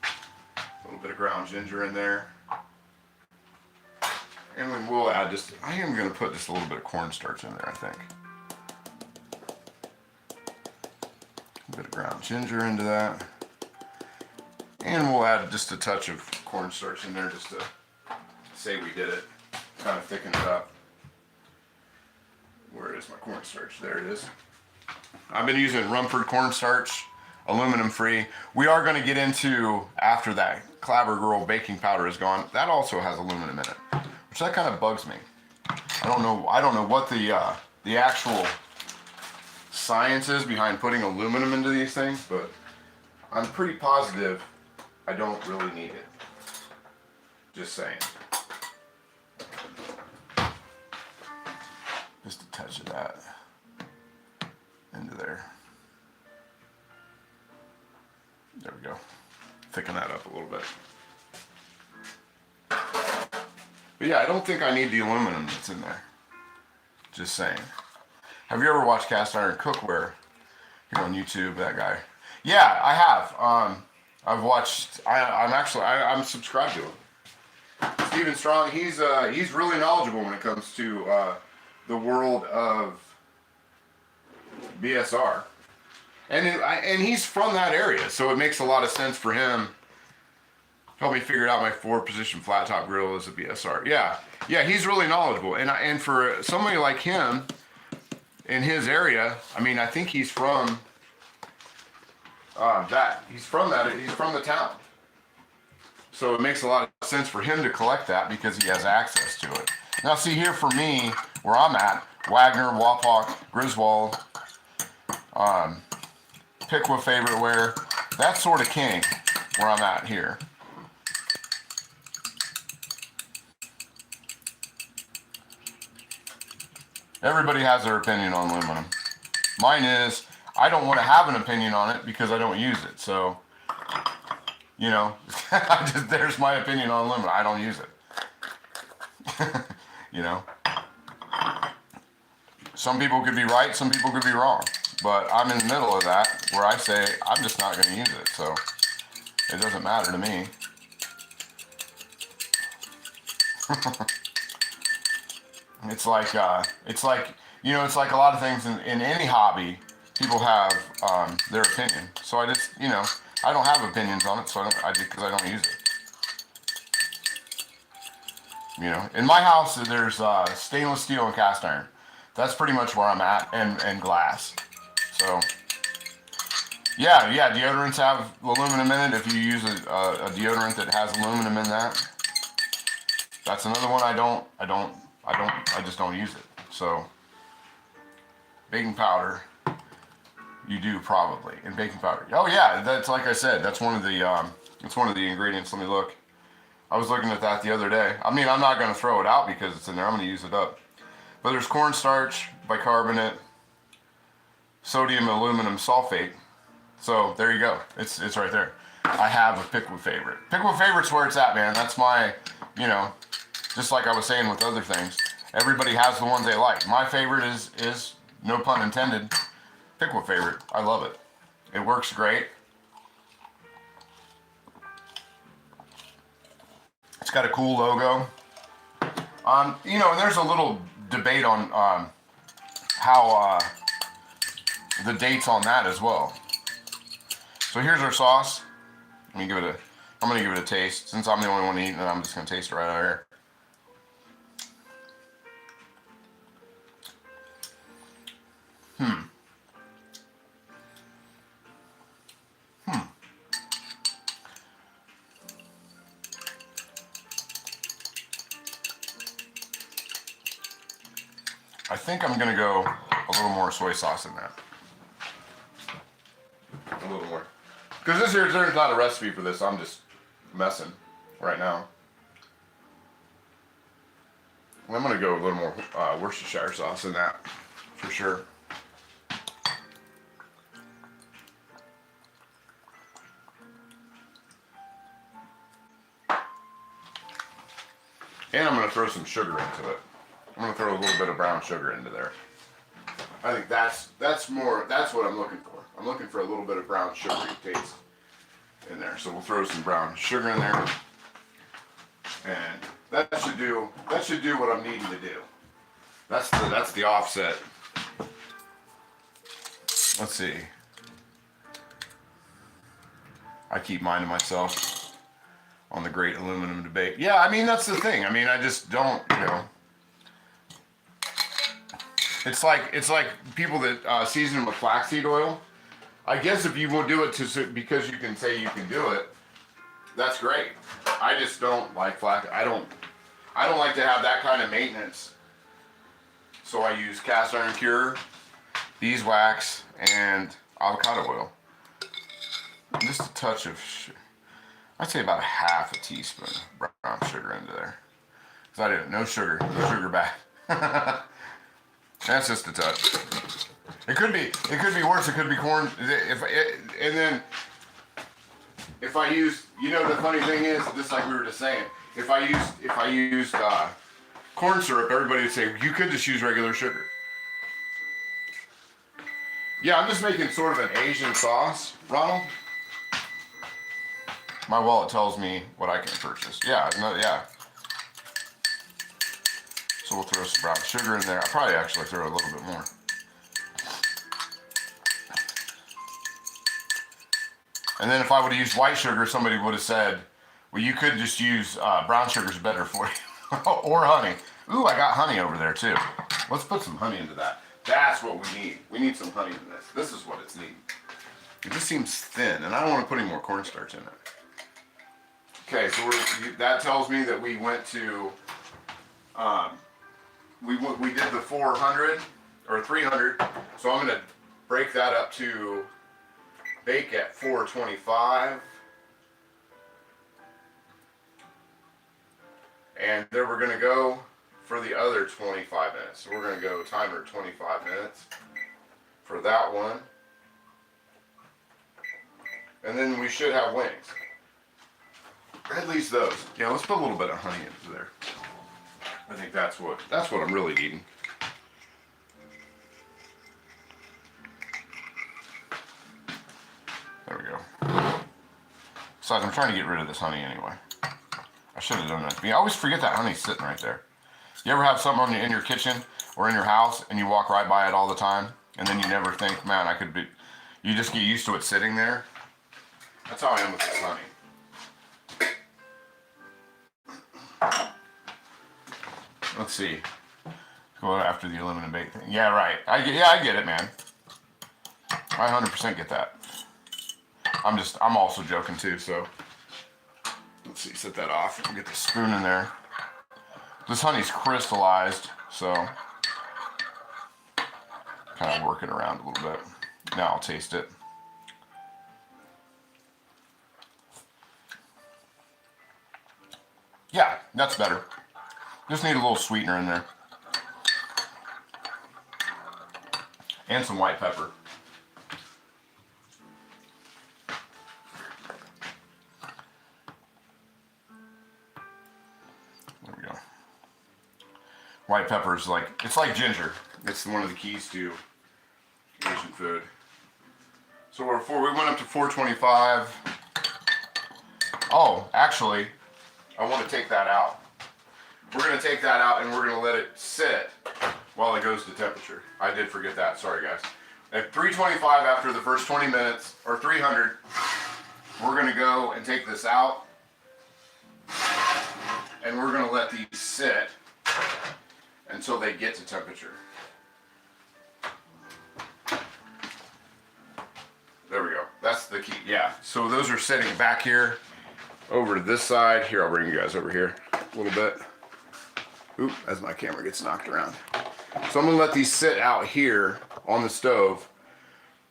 Speaker 1: A little bit of ground ginger in there. And then we'll add just, I am going to put just a little bit of cornstarch in there, I think. A bit of ground ginger into that. And we'll add just a touch of cornstarch in there just to say we did it. Kind of thicken it up. Where is my cornstarch? There it is. I've been using Rumford cornstarch, aluminum free. We are going to get into, after that Clabber Girl baking powder is gone, that also has aluminum in it, which that kind of bugs me. I don't know what the actual science is behind putting aluminum into these things, but I'm pretty positive I don't really need it. Just saying. Just a touch of that. into there. There we go. Thicken that up a little bit. But yeah, I don't think I need the aluminum that's in there. Just saying. Have you ever watched cast iron cookware here on YouTube? That guy. Yeah, I have. I've watched. I'm subscribed to him. Stephen Strong. He's really knowledgeable when it comes to the world of BSR, and he's from that area, so it makes a lot of sense for him. Help me figure out my 4-position flat top grill as a BSR. Yeah, he's really knowledgeable, and for somebody like him in his area, I mean, I think he's from He's from the town, so it makes a lot of sense for him to collect that because he has access to it. Now, see here for me, where I'm at, Wagner, Wapak, Griswold, Pickwa Favorite Wear, that's sort of king where I'm at here. Everybody has their opinion on aluminum. Mine is, I don't want to have an opinion on it because I don't use it. So, you know, there's my opinion on aluminum. I don't use it. You know, some people could be right, some people could be wrong. But I'm in the middle of that where I say, I'm just not going to use it. So it doesn't matter to me. It's like, you know, it's like a lot of things in any hobby, people have their opinion. So I just, you know, I don't have opinions on it, so because I don't use it. You know, in my house, there's stainless steel and cast iron. That's pretty much where I'm at, and glass. So, yeah, deodorants have aluminum in it. If you use a deodorant that has aluminum in that, that's another one I just don't use it. So, baking powder, you do probably. And baking powder, oh yeah, that's like I said, that's one of the ingredients. Let me look. I was looking at that the other day. I mean, I'm not going to throw it out because it's in there. I'm going to use it up. But there's cornstarch, bicarbonate, sodium and aluminum sulfate. So there you go. It's right there. I have a Pickwa Favorite. Pickwa Favorite's where it's at, man. That's my, you know, just like I was saying with other things. Everybody has the ones they like. My favorite is no pun intended, Pickwa Favorite. I love it. It works great. It's got a cool logo. You know, and there's a little debate on how the dates on that as well. So here's our sauce. I'm gonna give it a taste. Since I'm the only one eating it, I'm just gonna taste it right out here. I think I'm gonna go a little more soy sauce in that. A little more. Because there's not a recipe for this. I'm just messing right now. And I'm gonna go a little more Worcestershire sauce in that, for sure. And I'm gonna throw some sugar into it. I'm gonna throw a little bit of brown sugar into there. I think that's what I'm looking for. I'm looking for a little bit of brown sugary taste in there. So we'll throw some brown sugar in there. And that should do what I'm needing to do. That's the offset. Let's see. I keep mine to myself on the great aluminum debate. Yeah, I mean, that's the thing. I mean, I just don't, you know. It's like people that season with flaxseed oil. I guess if you will do it because you can say you can do it, that's great. I just don't like flax. I don't like to have that kind of maintenance. So I use cast iron cure, beeswax, and avocado oil. Just a touch of, I'd say about a half a teaspoon of brown sugar into there. Because I didn't, no sugar back. That's just a touch. It could be worse. It could be corn. And then if I use, you know, the funny thing is, just like we were just saying, if I used corn syrup, everybody would say you could just use regular sugar. Yeah, I'm just making sort of an Asian sauce, Ronald. My wallet tells me what I can purchase. Yeah, no, yeah. So we'll throw some brown sugar in there. I'll probably actually throw a little bit more. And then if I would have used white sugar, somebody would have said, well, you could just use brown sugar's better for you. Or honey. Ooh, I got honey over there too. Let's put some honey into that. That's what we need. We need some honey in this. This is what it's needing. It just seems thin, and I don't want to put any more cornstarch in it. Okay, so that tells me that we went to, we did the 400 or 300. So I'm going to break that up to bake at 425. And then we're going to go for the other 25 minutes. So we're going to go timer 25 minutes for that one. And then we should have wings. At least those. Yeah, let's put a little bit of honey into there. I think that's what I'm really eating. There we go. Besides, I'm trying to get rid of this honey anyway. I should have done that. I always forget that honey's sitting right there. You ever have something in your kitchen or in your house and you walk right by it all the time and then you never think, man, I could be, you just get used to it sitting there? That's how I am with this honey. Let's see. Go after the aluminum bake thing. Yeah, right. I get it, man. I 100% get that. I'm also joking too, so. Let's see, set that off. We'll get the spoon in there. This honey's crystallized, so kind of work it around a little bit. Now I'll taste it. Yeah, that's better. Just need a little sweetener in there. And some white pepper. There we go. White pepper is it's like ginger. It's one of the keys to Asian food. So we went up to 425. Oh, actually, I want to take that out. We're going to take that out and we're going to let it sit while it goes to temperature. I did forget that. Sorry, guys. At 325 after the first 20 minutes, or 300, we're going to go and take this out. And we're going to let these sit until they get to temperature. There we go. That's the key. Yeah. So those are sitting back here over to this side. Here, I'll bring you guys over here a little bit. Oop, as my camera gets knocked around. So I'm going to let these sit out here on the stove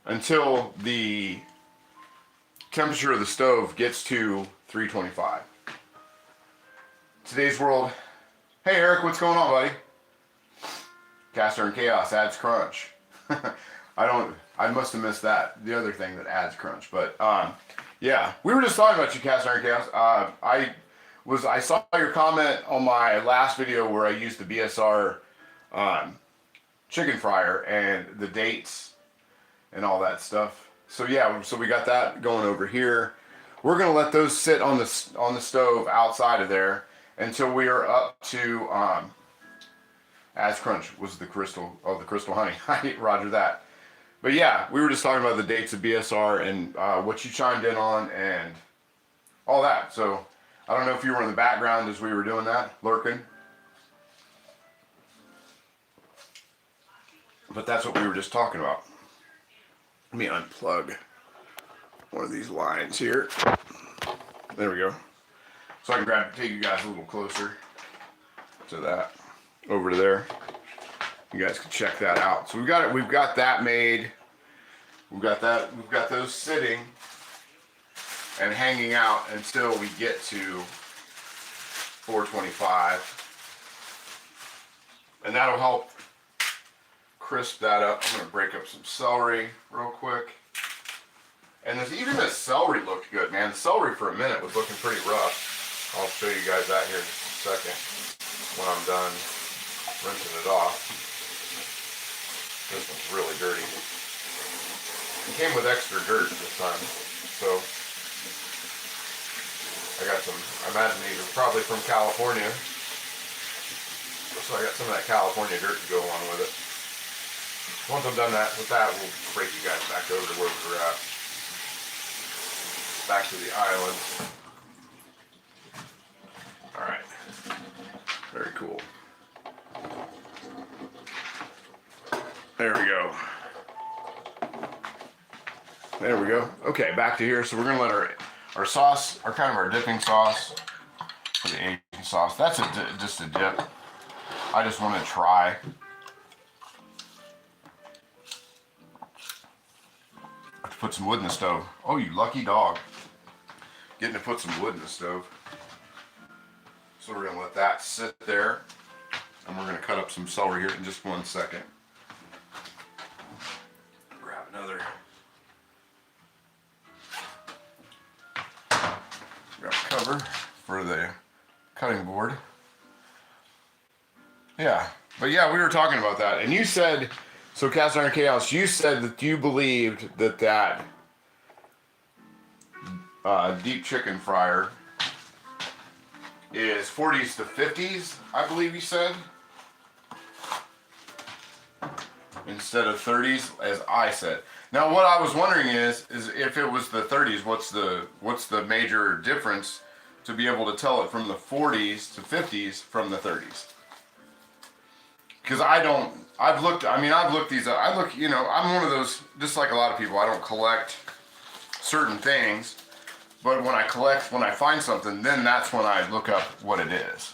Speaker 1: until the temperature of the stove gets to 325. Today's world. Hey Eric, what's going on, buddy? Cast Iron Chaos adds crunch. I must have missed that. The other thing that adds crunch. But yeah, we were just talking about you, Cast Iron Chaos. I saw your comment on my last video where I used the BSR chicken fryer and the dates and all that stuff. So yeah, so we got that going over here. We're gonna let those sit on the stove outside of there until we are up to as crunch was the crystal honey. Roger that. But yeah, we were just talking about the dates of BSR and what you chimed in on and all that. So I don't know if you were in the background as we were doing that, lurking. But that's what we were just talking about. Let me unplug one of these lines here. There we go. So I can take you guys a little closer to that, over to there. You guys can check that out. So we've got that made. We've got those sitting and hanging out until we get to 425. And that'll help crisp that up. I'm gonna break up some celery real quick. And even the celery looked good, man. The celery for a minute was looking pretty rough. I'll show you guys that here in just a second when I'm done rinsing it off. This one's really dirty. It came with extra dirt this time, so I got some, I imagine these are probably from California. So I got some of that California dirt to go along with it. Once I'm done with that, we'll break you guys back over to where we were at. Back to the island. Alright. Very cool. There we go. There we go. Okay, back to here. So we're gonna let our sauce, our dipping sauce, for the Asian sauce. That's just a dip. I just want to try. I have to put some wood in the stove. Oh, you lucky dog. Getting to put some wood in the stove. So we're gonna let that sit there, and we're gonna cut up some celery here in just 1 second. Grab another. Grab a cover for the cutting board. Yeah, but yeah, we were talking about that, and you said, so Cast Iron Chaos, you said that you believed that deep chicken fryer is 40s to 50s, I believe you said, instead of 30s, as I said. Now, what I was wondering is if it was the 30s, what's the major difference to be able to tell it from the 40s to 50s from the 30s? Because I've looked these up. You know, I'm one of those, just like a lot of people, I don't collect certain things, but when I find something, then that's when I look up what it is.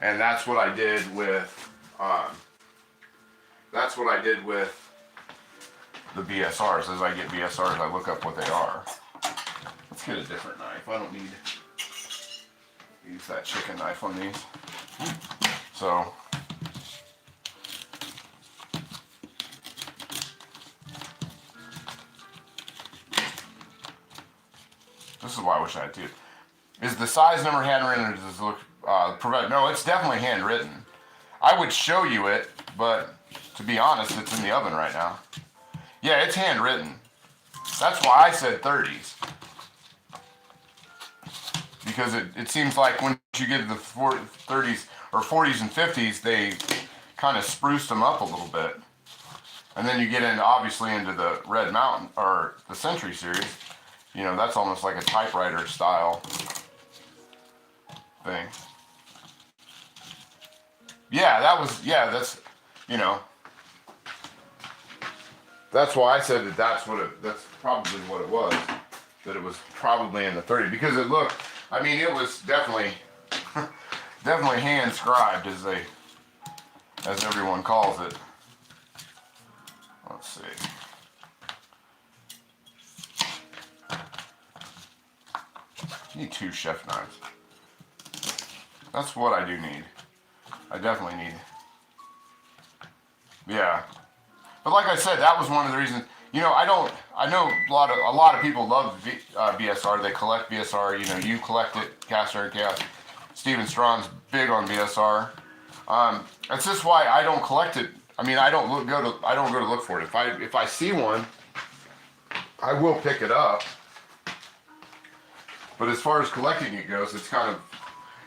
Speaker 1: And that's what I did with, the BSRs. As I get BSRs, I look up what they are. Let's get a different knife. I don't need to use that chicken knife on these. So, this is why I wish I had two. Is the size number handwritten, or does it look no, it's definitely handwritten. I would show you it, but to be honest, it's in the oven right now. Yeah, it's handwritten. That's why I said 30s. Because it seems like when you get to the 30s or 40s and 50s, they kind of spruced them up a little bit. And then you get obviously into the Red Mountain, or the Century series. You know, that's almost like a typewriter style thing. Yeah, that's, you know, that's why I said that's probably what it was. That it was probably in the 30s, because it looked, I mean, it was definitely, definitely hand scribed, as everyone calls it. Let's see. I need 2 chef knives. That's what I do need. I definitely need. Yeah. But like I said, that was one of the reasons. You know, I know a lot of people love BSR. They collect BSR. You know, you collect it. Cast Iron Chaos. Steven Strawn's big on BSR. That's just why I don't collect it. I mean, I don't go to look for it. If I see one, I will pick it up. But as far as collecting it goes, it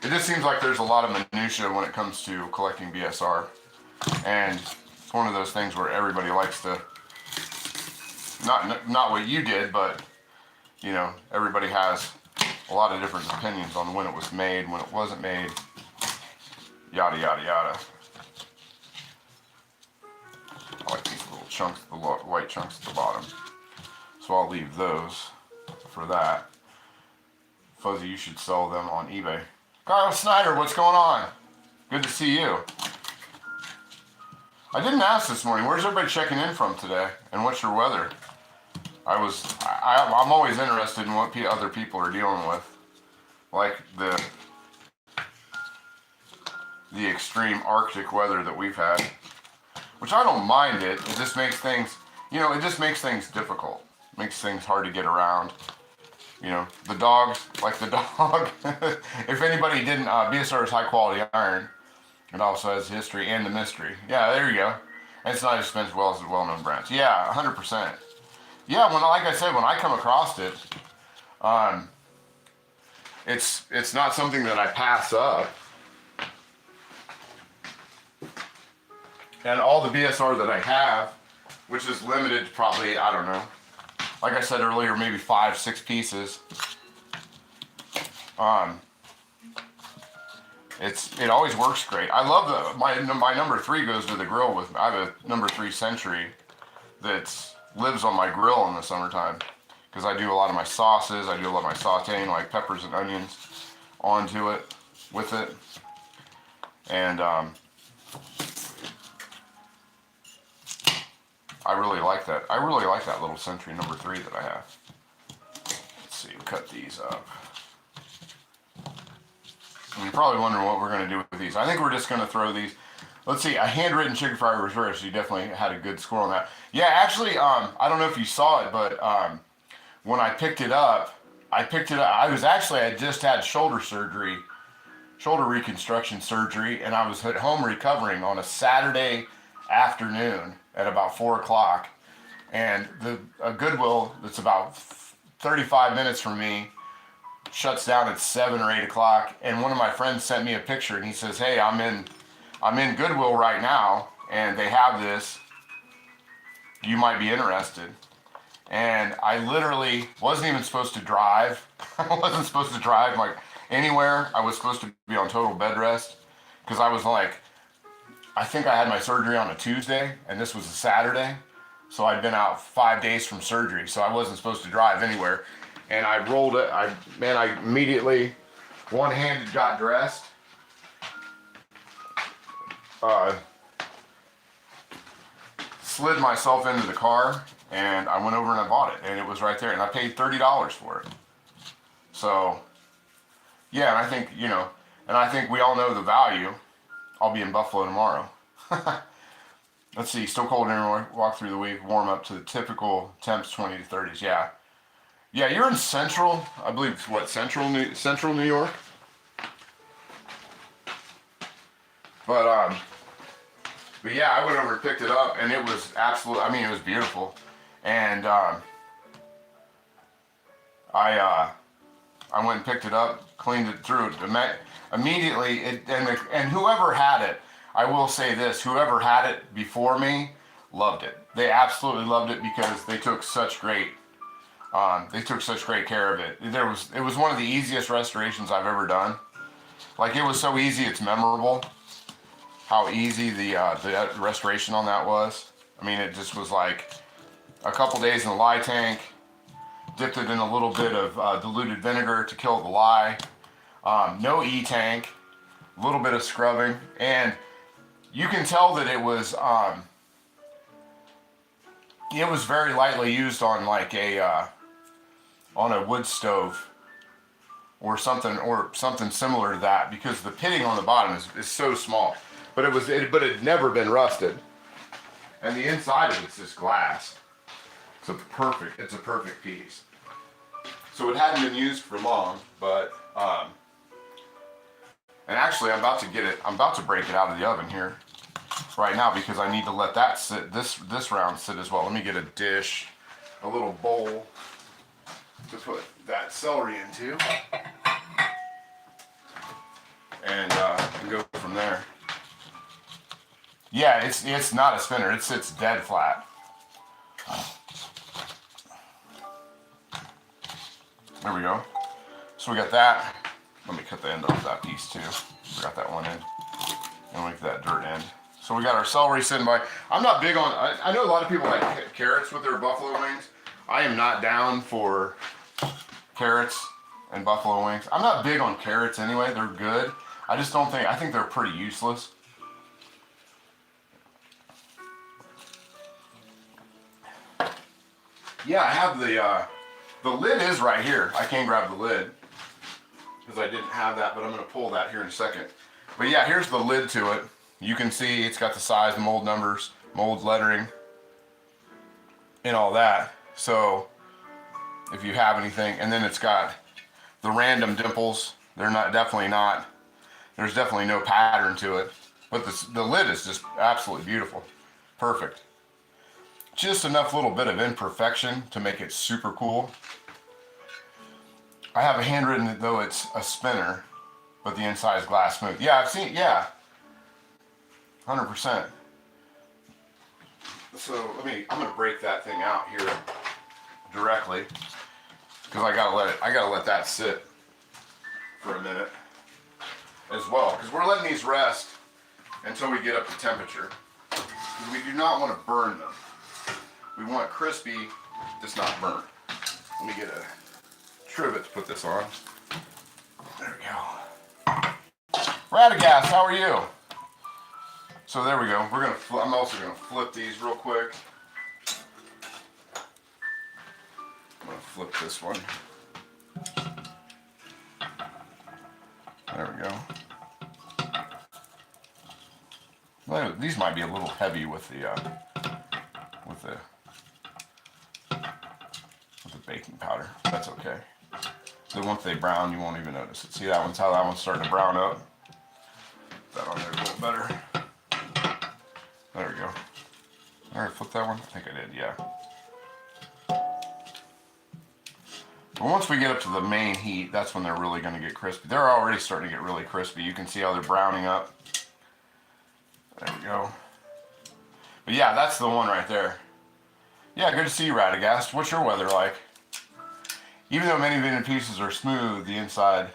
Speaker 1: just seems like there's a lot of minutia when it comes to collecting BSR. And it's one of those things where everybody likes to, not what you did, but, you know, everybody has a lot of different opinions on when it was made, when it wasn't made, yada, yada, yada. I like these little chunks, the white chunks at the bottom. So I'll leave those for that. Fuzzy, you should sell them on eBay. Kyle Snyder, what's going on? Good to see you. I didn't ask this morning, where's everybody checking in from today? And what's your weather? I'm always interested in what other people are dealing with. Like the extreme Arctic weather that we've had. which I don't mind it. It just makes things, it just makes things difficult. Makes things hard to get around. The dogs, like the dog. If anybody didn't, BSR is high quality iron. It also has history and the mystery. Yeah, there you go. And it's not as expensive as well-known brands. Yeah, 100%. Yeah, like I said, when I come across it, it's not something that I pass up. And all the BSR that I have, which is limited to probably, I don't know, like I said earlier, maybe 5-6 pieces. It always works great. I love my number 3 goes to the grill with me. I have a number 3 Century that lives on my grill in the summertime because I do a lot of my sauces. I do a lot of my sauteing, like peppers and onions, onto it with it, and I really like that. I really like that little Century number 3 that I have. Let's see, we'll cut these up. And you're probably wondering what we're going to do with these. I think we're just going to throw these. Let's see, a handwritten chicken fried reverse. You definitely had a good score on that. Yeah, actually, I don't know if you saw it, but when I picked it up, I had just had shoulder reconstruction surgery, and I was at home recovering on a Saturday afternoon at about 4 o'clock. And a Goodwill that's about 35 minutes from me shuts down at 7 or 8 o'clock, and one of my friends sent me a picture, and he says, hey, I'm in Goodwill right now, and they have this. You might be interested. And I literally wasn't even supposed to drive. I wasn't supposed to drive like anywhere. I was supposed to be on total bed rest because I was like, I think I had my surgery on a Tuesday, and this was a Saturday. So I'd been out 5 days from surgery, so I wasn't supposed to drive anywhere. And I rolled it. I immediately one-handed got dressed. Slid myself into the car, and I went over and I bought it, and it was right there, and I paid $30 for it. So, yeah, and I think we all know the value. I'll be in Buffalo tomorrow. Let's see, still cold and walk through the week, warm up to the typical temps 20 to 30s. Yeah. Yeah, you're in central, I believe, central New York? But yeah, I went over and picked it up, and it was it was beautiful. And I went and picked it up, cleaned it through. Immediately, and whoever had it, I will say this, whoever had it before me loved it. They absolutely loved it because they took such great care of it. It was one of the easiest restorations I've ever done. Like, it was so easy, it's memorable. How easy the restoration on that was. I mean, it just was like a couple days in the lye tank, dipped it in a little bit of diluted vinegar to kill the lye, no E-tank, a little bit of scrubbing, and you can tell that it was very lightly used on like on a wood stove or something similar to that, because the pitting on the bottom is so small. But it had never been rusted, and the inside of it's just glass. It's a perfect piece. So it hadn't been used for long, but and actually I'm about to break it out of the oven here right now because I need to let that sit. This round sit as well. Let me get a dish, a little bowl to put that celery into, and go from there. Yeah, it's not a spinner. It sits dead flat. There we go. So we got that. Let me cut the end off that piece too. Forgot that one end. And we get that dirt end. So we got our celery sitting by. I'm not big on. I know a lot of people like carrots with their buffalo wings. I am not down for carrots and buffalo wings. I'm not big on carrots anyway. They're good. I think they're pretty useless. Yeah, I have the lid is right here. I can't grab the lid because I didn't have that, but I'm going to pull that here in a second. But yeah, here's the lid to it. You can see it's got the size, the mold numbers mold lettering, and all that. So if you have anything, and then it's got the random dimples. They're not definitely not. There's definitely no pattern to it, but the lid is just absolutely beautiful, perfect. Just enough little bit of imperfection to make it super cool. I have a handwritten, though it's a spinner, but the inside is glass smooth. Yeah, I've seen, yeah, 100%. So I'm gonna break that thing out here directly, because I gotta let that sit for a minute as well, because we're letting these rest until we get up to temperature. We do not want to burn them. We want crispy, just not burnt. Let me get a trivet to put this on. There we go. Radagast, how are you? So there we go. I'm also gonna flip these real quick. I'm gonna flip this one. There we go. Well, these might be a little heavy with the baking powder. That's okay. So once they brown, you won't even notice it. See how that one's starting to brown up? Put that on there a little better. There we go. All right, flip that one. I think I did, yeah. But once we get up to the main heat, that's when they're really going to get crispy. They're already starting to get really crispy. You can see how they're browning up. There we go. But yeah, that's the one right there. Yeah, good to see you, Radagast. What's your weather like? Even though many veneer pieces are smooth, the inside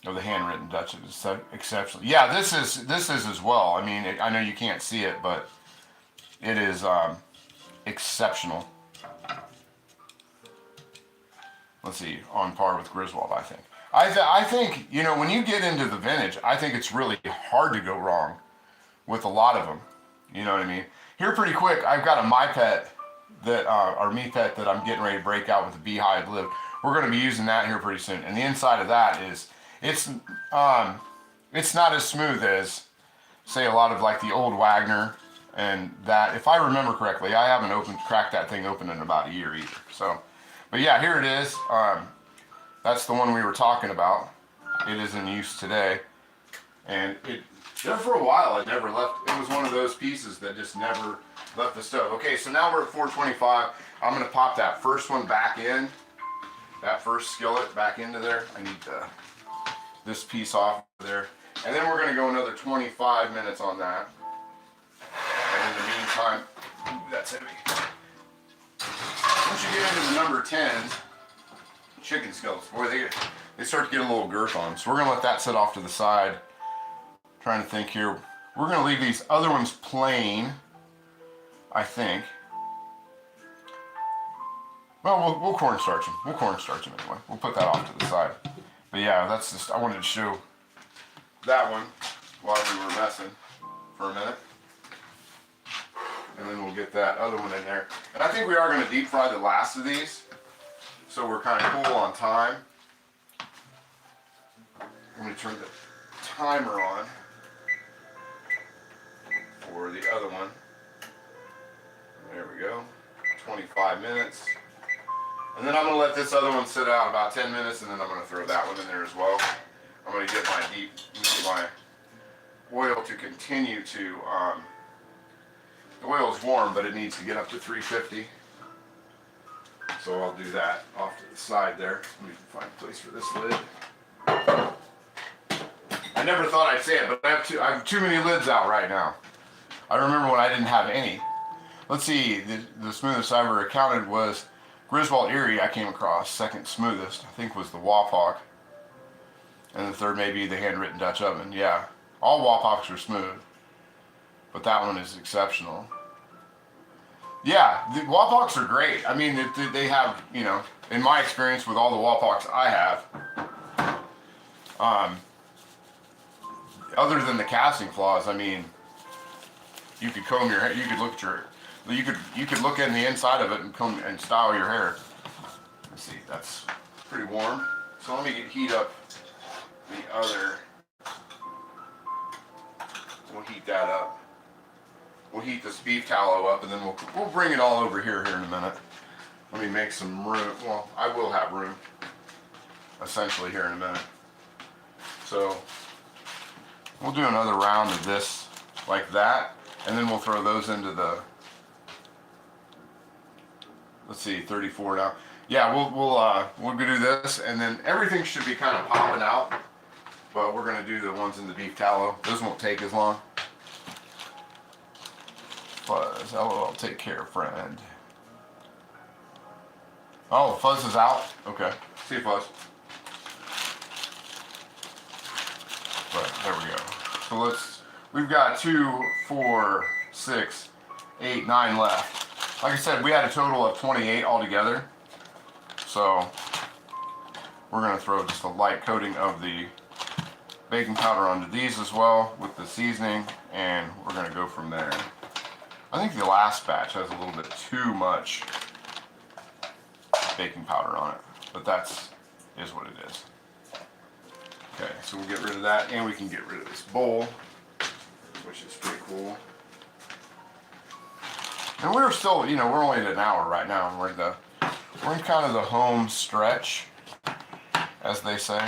Speaker 1: of the handwritten Dutch is exceptional. Yeah, this is as well. I mean, I know you can't see it, but it is exceptional. Let's see, on par with Griswold, I think. I think, you know, when you get into the vintage, I think it's really hard to go wrong with a lot of them. You know what I mean? Here, pretty quick, I've got a My Pet that, or Me Pet that I'm getting ready to break out with a beehive lid. We're going to be using that here pretty soon. And the inside of that is, it's not as smooth as, say, a lot of like the old Wagner and that. If I remember correctly, I haven't cracked that thing open in about a year either. So, but yeah, here it is. That's the one we were talking about. It is in use today. And there for a while, it never left. It was one of those pieces that just never left the stove. Okay, so now we're at 425. I'm going to pop that first one back in. That first skillet back into there. I need this piece off of there. And then we're going to go another 25 minutes on that. And in the meantime, ooh, that's heavy. Once you get into the number 10s, chicken skillets, boy, they start to get a little girth on them. So we're going to let that sit off to the side. Trying to think here. We're going to leave these other ones plain, I think. Well, we'll cornstarch them. We'll cornstarch them anyway. We'll put that off to the side. But yeah, that's just, I wanted to show that one while we were messing for a minute. And then we'll get that other one in there. And I think we are going to deep fry the last of these. So we're kind of cool on time. Let me turn the timer on for the other one. There we go. 25 minutes. And then I'm going to let this other one sit out about 10 minutes, and then I'm going to throw that one in there as well. I'm going to get my oil to continue to, the oil is warm, but it needs to get up to 350. So I'll do that off to the side there. Let me find a place for this lid. I never thought I'd say it, but I have too many lids out right now. I remember when I didn't have any. Let's see, the smoothest I ever counted was Griswold Erie. I came across. Second smoothest, I think, was the Wapak. And the third maybe the handwritten Dutch oven. Yeah, all Wapaks are smooth, but that one is exceptional. Yeah, the Wapaks are great. I mean, they have, you know, in my experience with all the Wapaks I have, other than the casting flaws, I mean, you could comb your hair, you could look at your, you could look in the inside of it and comb and style your hair. Let's see, that's pretty warm. So let me heat up the other. We'll heat that up. we'll heat this beef tallow up, and then we'll bring it all over here in a minute. Let me make some room. Well, I will have room, essentially, here in a minute. So we'll do another round of this like that, and then we'll throw those into the, let's see, 34 now. Yeah, we'll do this, and then everything should be kind of popping out, but we're gonna do the ones in the beef tallow. Those won't take as long. Fuzz, LOL, take care, friend. Oh, Fuzz is out? Okay, see you, Fuzz. But there we go. So we've got 2, 4, 6, 8, 9 left. Like I said, we had a total of 28 altogether. So we're gonna throw just a light coating of the baking powder onto these as well with the seasoning, and we're gonna go from there. I think the last batch has a little bit too much baking powder on it, but is what it is. Okay, so we'll get rid of that, and we can get rid of this bowl, which is pretty cool. And we're still, we're only at an hour right now, and we're in kind of the home stretch, as they say.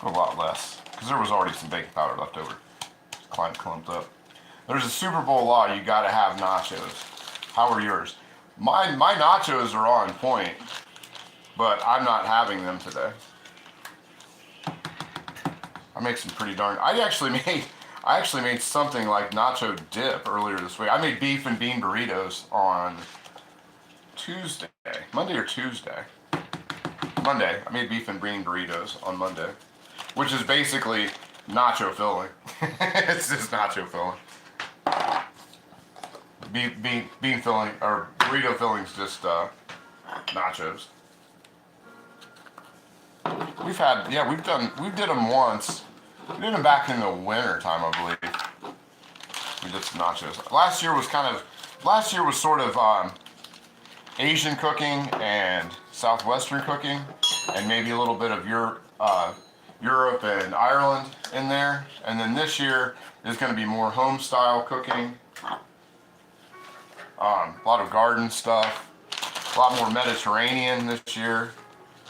Speaker 1: A lot less, because there was already some baking powder left over. It's quite clumped up. There's a Super Bowl law, you gotta have nachos. How are yours? My nachos are on point, but I'm not having them today. I make some pretty darn. I actually made something like nacho dip earlier this week. I made beef and bean burritos on Tuesday, Monday or Tuesday. Monday. I made beef and bean burritos on Monday, which is basically nacho filling. It's just nacho filling. Bean filling or burrito filling's just nachos. We did them once. We did them back in the winter time, I believe. We did some nachos. Last year was sort of Asian cooking and Southwestern cooking, and maybe a little bit of Europe and Ireland in there. And then this year is going to be more home style cooking. A lot of garden stuff, a lot more Mediterranean this year.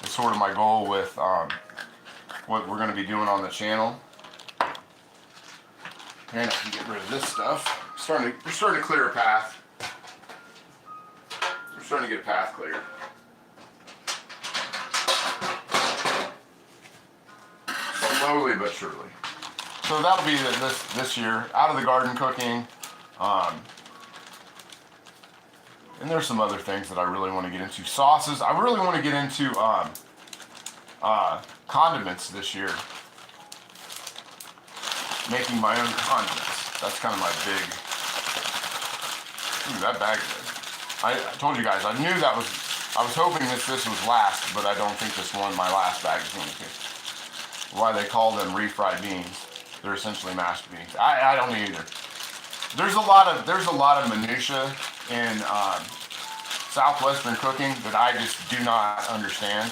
Speaker 1: It's sort of my goal with what we're going to be doing on the channel. And I can get rid of this stuff. We're starting to clear a path. We're starting to get a path cleared. Slowly but surely. So that'll be this year. Out of the garden cooking. And there's some other things that I really want to get into. Sauces. I really want to get into condiments this year. Making my own condiments. That's kind of my big. Ooh, that bag is good. I told you guys, I was hoping this was last, but I don't think my last bag is going to be. Why they call them refried beans. They're essentially mashed beans. I don't either. There's a lot of minutia in Southwestern cooking that I just do not understand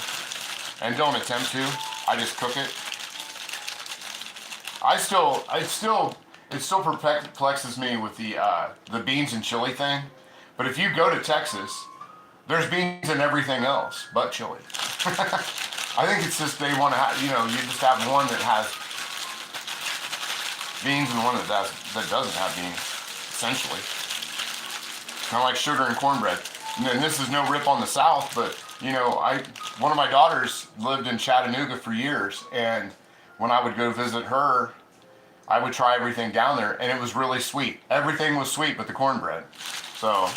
Speaker 1: and don't attempt to. I just cook it. It still perplexes me with the beans and chili thing. But if you go to Texas, there's beans in everything else but chili. I think it's just they want to have, you just have one that has beans and one that doesn't have beans, essentially. Kind of like sugar and cornbread. And this is no rip on the South, but one of my daughters lived in Chattanooga for years, and when I would go visit her, I would try everything down there, and it was really sweet. Everything was sweet but the cornbread. So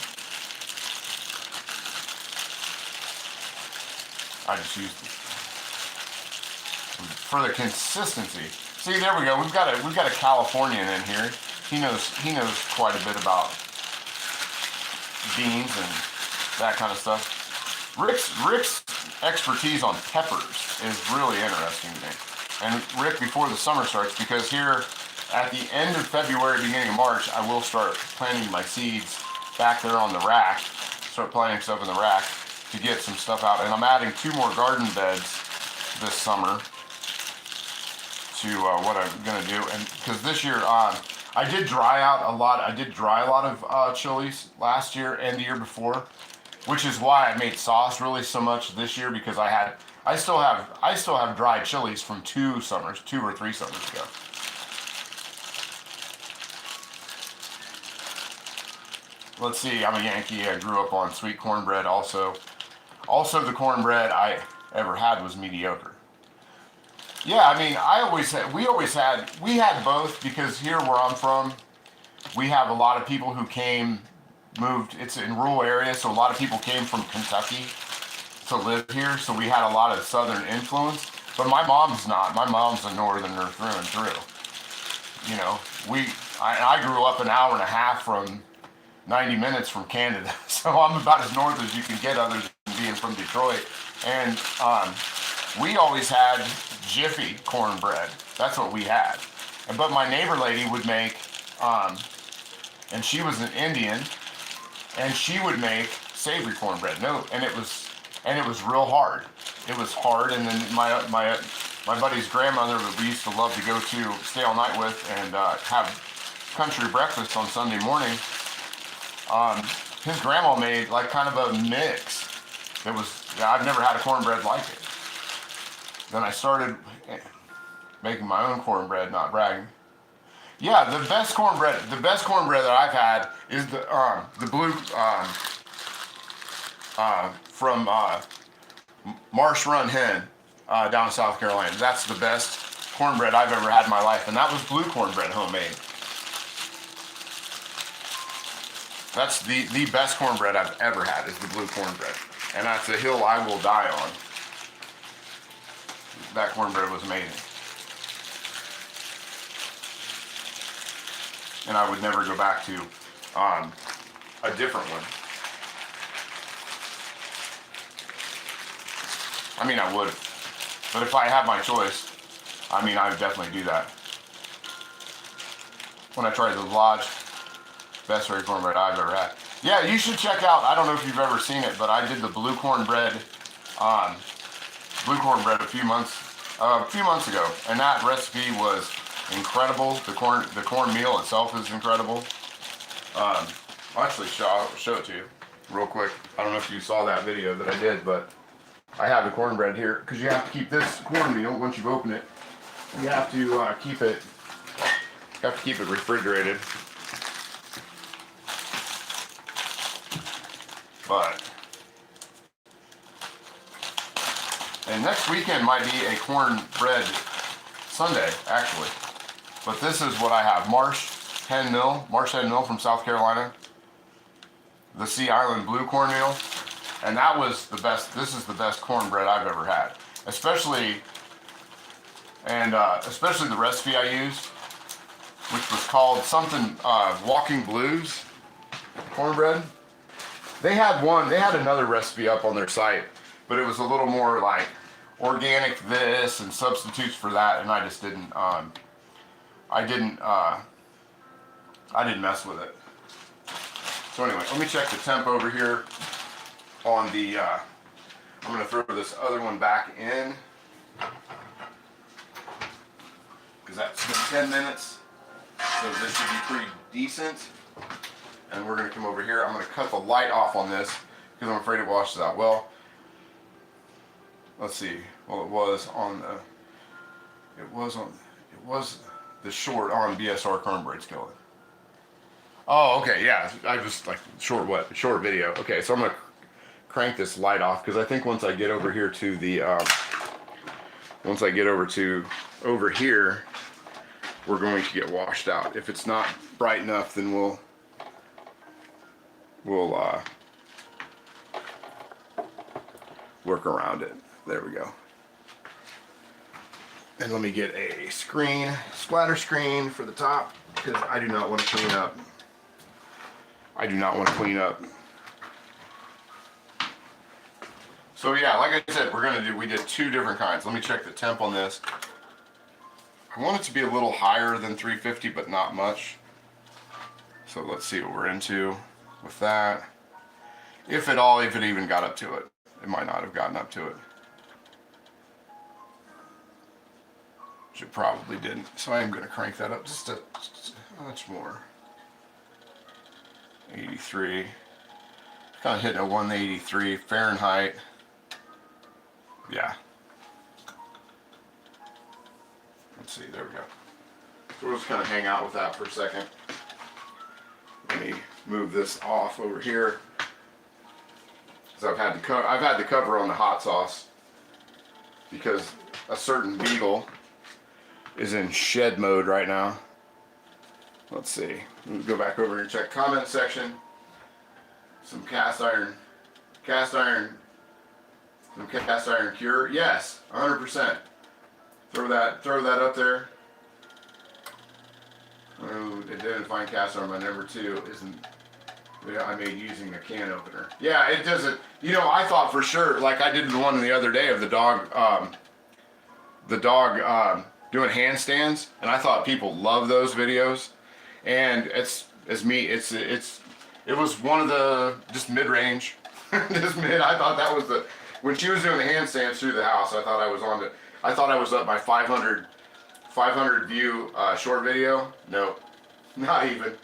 Speaker 1: I just used it for the consistency. See, there we go. We've got a Californian in here. He knows quite a bit about beans and that kind of stuff. Rick's expertise on peppers is really interesting to me. And Rick, before the summer starts, because here at the end of February, beginning of March, I will start planting my seeds back there on the rack. Start planting stuff in the rack to get some stuff out. And I'm adding 2 more garden beds this summer. to what I'm gonna do, and because this year I did dry out a lot. I did dry a lot of chilies last year and the year before, which is why I made sauce really so much this year, because I still have dried chilies from 2 or 3 summers ago. Let's see, I'm a Yankee. I grew up on sweet cornbread also. Also, the cornbread I ever had was mediocre. Yeah, I mean, we had both, because here where I'm from, we have a lot of people who moved, it's in rural areas, so a lot of people came from Kentucky to live here, so we had a lot of southern influence. But my mom's not. My mom's a northerner through and through. You know, I grew up an hour and a half from 90 minutes from Canada, so I'm about as north as you can get, other than being from Detroit. And we always had Jiffy cornbread. That's what we had. But my neighbor lady would make, and she was an Indian, and she would make savory cornbread. And it was real hard. It was hard. And then my buddy's grandmother, that we used to love to go to stay all night with and have country breakfast on Sunday morning. His grandma made like kind of a mix. I've never had a cornbread like it. Then I started making my own cornbread, not bragging. Yeah, the best cornbread that I've had is the blue from Marsh Run Hen down in South Carolina. That's the best cornbread I've ever had in my life, and that was blue cornbread, homemade. That's the best cornbread I've ever had, is the blue cornbread. And that's a hill I will die on. That cornbread was amazing. And I would never go back to a different one. I mean, I would. But if I had my choice, I mean, I would definitely do that. When I tried the Lodge, best red cornbread I've ever had. Yeah, you should check out, I don't know if you've ever seen it, but I did the blue cornbread a few months ago, and that recipe was incredible. The cornmeal itself is incredible. I'll actually show it to you real quick. I don't know if you saw that video that I did, but I have the cornbread here, because you have to keep this cornmeal, once you've opened it, you have to keep it refrigerated. And next weekend might be a cornbread Sunday, actually. But this is what I have. Marsh Hen Mill from South Carolina. The Sea Island Blue cornmeal. And that was the best. This is the best cornbread I've ever had. Especially the recipe I used, which was called something, Walking Blues cornbread. They had another recipe up on their site, but it was a little more like organic this and substitutes for that, and I just didn't, I didn't mess with it. So anyway, let me check the temp over here on the, I'm gonna throw this other one back in, because that's been 10 minutes, so this should be pretty decent. And we're going to come over here. I'm going to cut the light off on this because I'm afraid it washes out. Well, let's see. Well, it was the short on BSR cornbread skillet. Oh, okay, yeah. I just like short video. Okay, so I'm going to crank this light off, because I think once I get over here to the over here, we're going to get washed out. If it's not bright enough, then we'll work around it. There we go. And let me get a splatter screen for the top, because I do not want to clean up. So yeah, like I said, we did 2 different kinds. Let me check the temp on this. I want it to be a little higher than 350, but not much. So let's see what we're into with that. If it even got up to it. It might not have gotten up to it. which it probably didn't. So I am going to crank that up just a much more. 83. Kind of hitting a 183 Fahrenheit. Yeah. Let's see, there we go. So we'll just kind of hang out with that for a second. Let me move this off over here. So I've had the cover on the hot sauce because a certain beagle is in shed mode right now. Let's see. Let me go back over and check comment section. Some cast iron cure. Yes, 100%. Throw that up there. Oh, identifying cast iron. My number 2 isn't. I made using a can opener. Yeah, it doesn't. You know, I thought for sure, like I did the one the other day of the dog doing handstands, and I thought people love those videos. And it was one of the just mid-range, just mid. I thought that was when she was doing the handstands through the house. I thought I was up my 500 view short video. No, not even.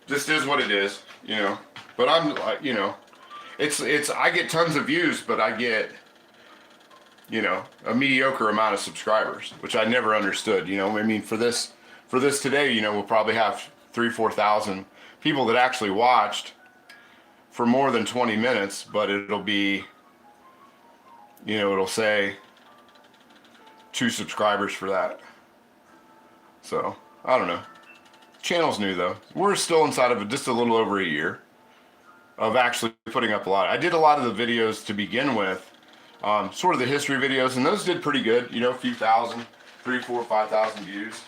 Speaker 1: Just is what it is, you know. But I'm, you know, I get tons of views, but I get, you know, a mediocre amount of subscribers, which I never understood. You know, I mean, for this today, you know, we'll probably have 3,000-4,000 people that actually watched for more than 20 minutes, but it'll be, you know, it'll say 2 subscribers for that. So I don't know. Channel's new though. We're still inside of just a little over a year of actually putting up a lot. I did a lot of the videos to begin with, sort of the history videos, and those did pretty good. You know, a few thousand, 3, 4, 5,000 views,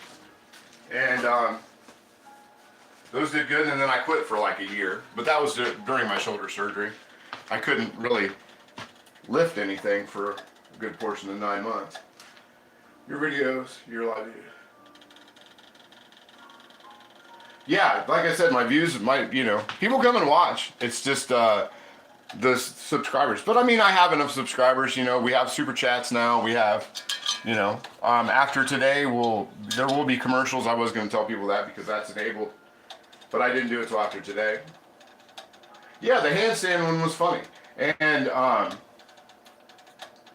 Speaker 1: and those did good. And then I quit for like a year, but that was during my shoulder surgery. I couldn't really lift anything for a good portion of 9 months. Your videos, your live videos. Yeah, like I said, my views might, you know, people come and watch. It's just the subscribers. But I mean, I have enough subscribers, you know. We have super chats now. We have, you know, after today, there will be commercials. I was going to tell people that because that's enabled, but I didn't do it till after today. Yeah, the handstand one was funny. And,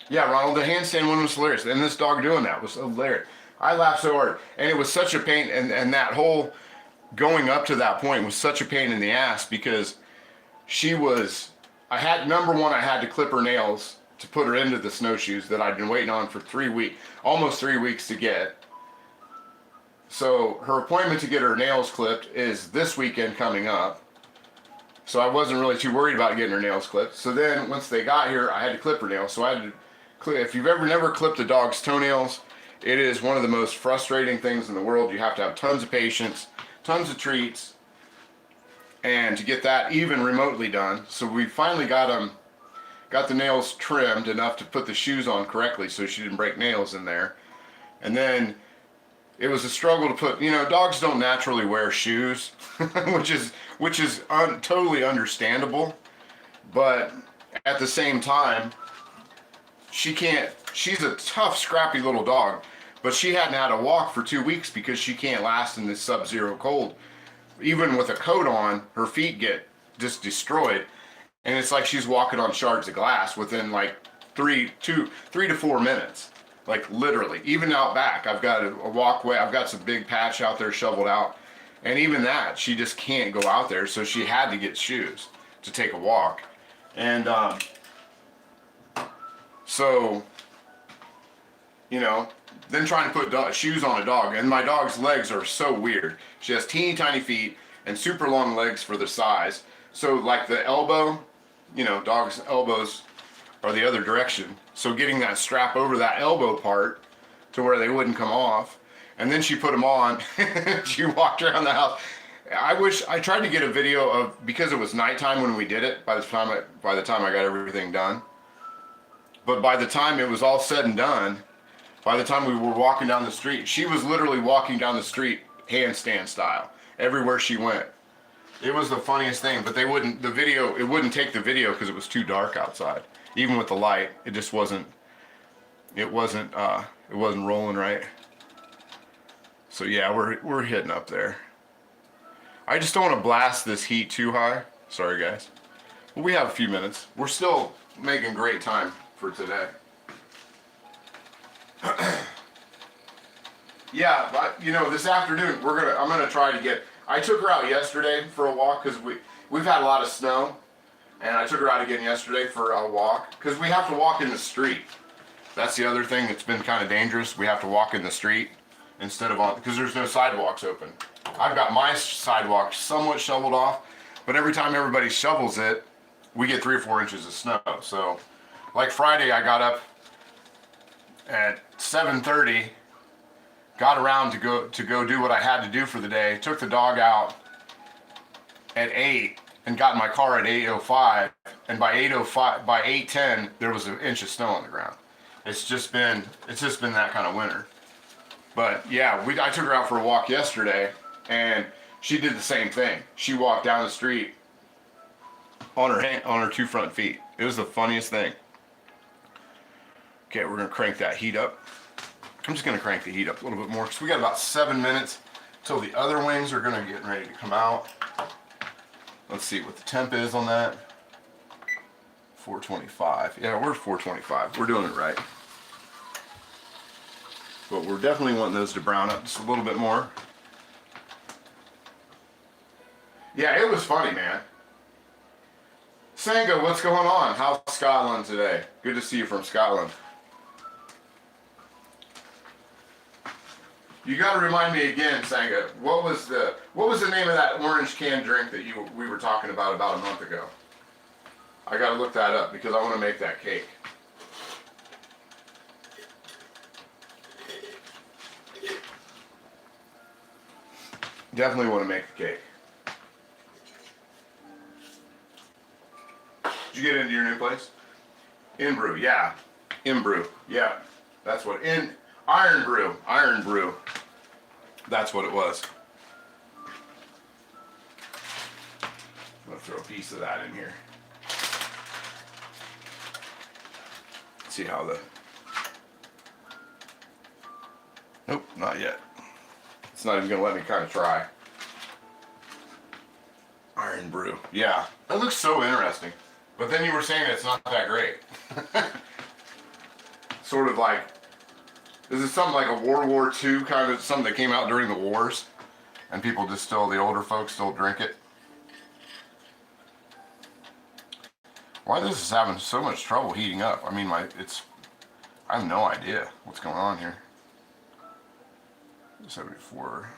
Speaker 1: yeah, Ronald, the handstand one was hilarious. And this dog doing that was hilarious. I laughed so hard. And it was such a pain, and that whole going up to that point was such a pain in the ass because number one, I had to clip her nails to put her into the snowshoes that I'd been waiting on for almost 3 weeks to get. So her appointment to get her nails clipped is this weekend coming up. So I wasn't really too worried about getting her nails clipped. So then once they got here, I had to clip her nails. So I had to if you've never clipped a dog's toenails, it is one of the most frustrating things in the world. You have to have tons of patience, tons of treats, and to get that even remotely done. So we finally got the nails trimmed enough to put the shoes on correctly so she didn't break nails in there. And then it was a struggle to put, you know, dogs don't naturally wear shoes, which is totally understandable. But at the same time, she's a tough, scrappy little dog, but she hadn't had a walk for 2 weeks because she can't last in this sub-zero cold. Even with a coat on, her feet get just destroyed. And it's like she's walking on shards of glass within like 3 to 4 minutes. Like literally, even out back, I've got a walkway, I've got some big patch out there shoveled out. And even that, she just can't go out there. So she had to get shoes to take a walk. And so, you know, then trying to put shoes on a dog. And my dog's legs are so weird. She has teeny tiny feet and super long legs for the size. So like the elbow, you know, dogs' elbows are the other direction. So getting that strap over that elbow part to where they wouldn't come off. And then she put them on. She walked around the house. I tried to get a video of, because it was nighttime when we did it, by the time I got everything done. But by the time it was all said and done, by the time we were walking down the street, she was literally walking down the street handstand style everywhere she went. It was the funniest thing, but it wouldn't take the video because it was too dark outside. Even with the light, it just wasn't it wasn't rolling right. So yeah, we're hitting up there. I just don't want to blast this heat too high. Sorry guys. But we have a few minutes. We're still making great time for today. Yeah, but you know, this afternoon I'm gonna try to get. I took her out yesterday for a walk because we've had a lot of snow, and I took her out again yesterday for a walk because we have to walk in the street. That's the other thing that's been kind of dangerous. We have to walk in the street instead of on, because there's no sidewalks open. I've got my sidewalk somewhat shoveled off, but every time everybody shovels it, we get 3 or 4 inches of snow. So, like Friday, I got up at 7:30, got around to go do what I had to do for the day, took the dog out at 8, and got in my car at 8:05, and by 8:10, there was an inch of snow on the ground. It's just been that kind of winter. But yeah, I took her out for a walk yesterday, and she did the same thing. She walked down the street on her 2 front feet. It was the funniest thing. Okay, we're gonna crank that heat up. I'm just gonna crank the heat up a little bit more because we got about 7 minutes till the other wings are gonna get ready to come out. Let's see what the temp is on that. 425. Yeah, we're 425. We're doing it right. But we're definitely wanting those to brown up just a little bit more. Yeah, it was funny, man. Sanga, what's going on? How's Scotland today? Good to see you from Scotland. You got to remind me again, Sanga. What was the name of that orange can drink that we were talking about a month ago? I got to look that up because I want to make that cake. Definitely want to make the cake. Did you get into your new place? Inbrew, yeah. Inbrew, yeah. That's what Iron Brew. That's what it was. I'm gonna throw a piece of that in here. See how nope, not yet. It's not even gonna let me kind of try. Iron Brew, yeah. That looks so interesting. But then you were saying it's not that great. Sort of like, is it something like a World War II kind of something that came out during the wars? And people just the older folks still drink it? Why this is having so much trouble heating up? I mean, I have no idea what's going on here. 74.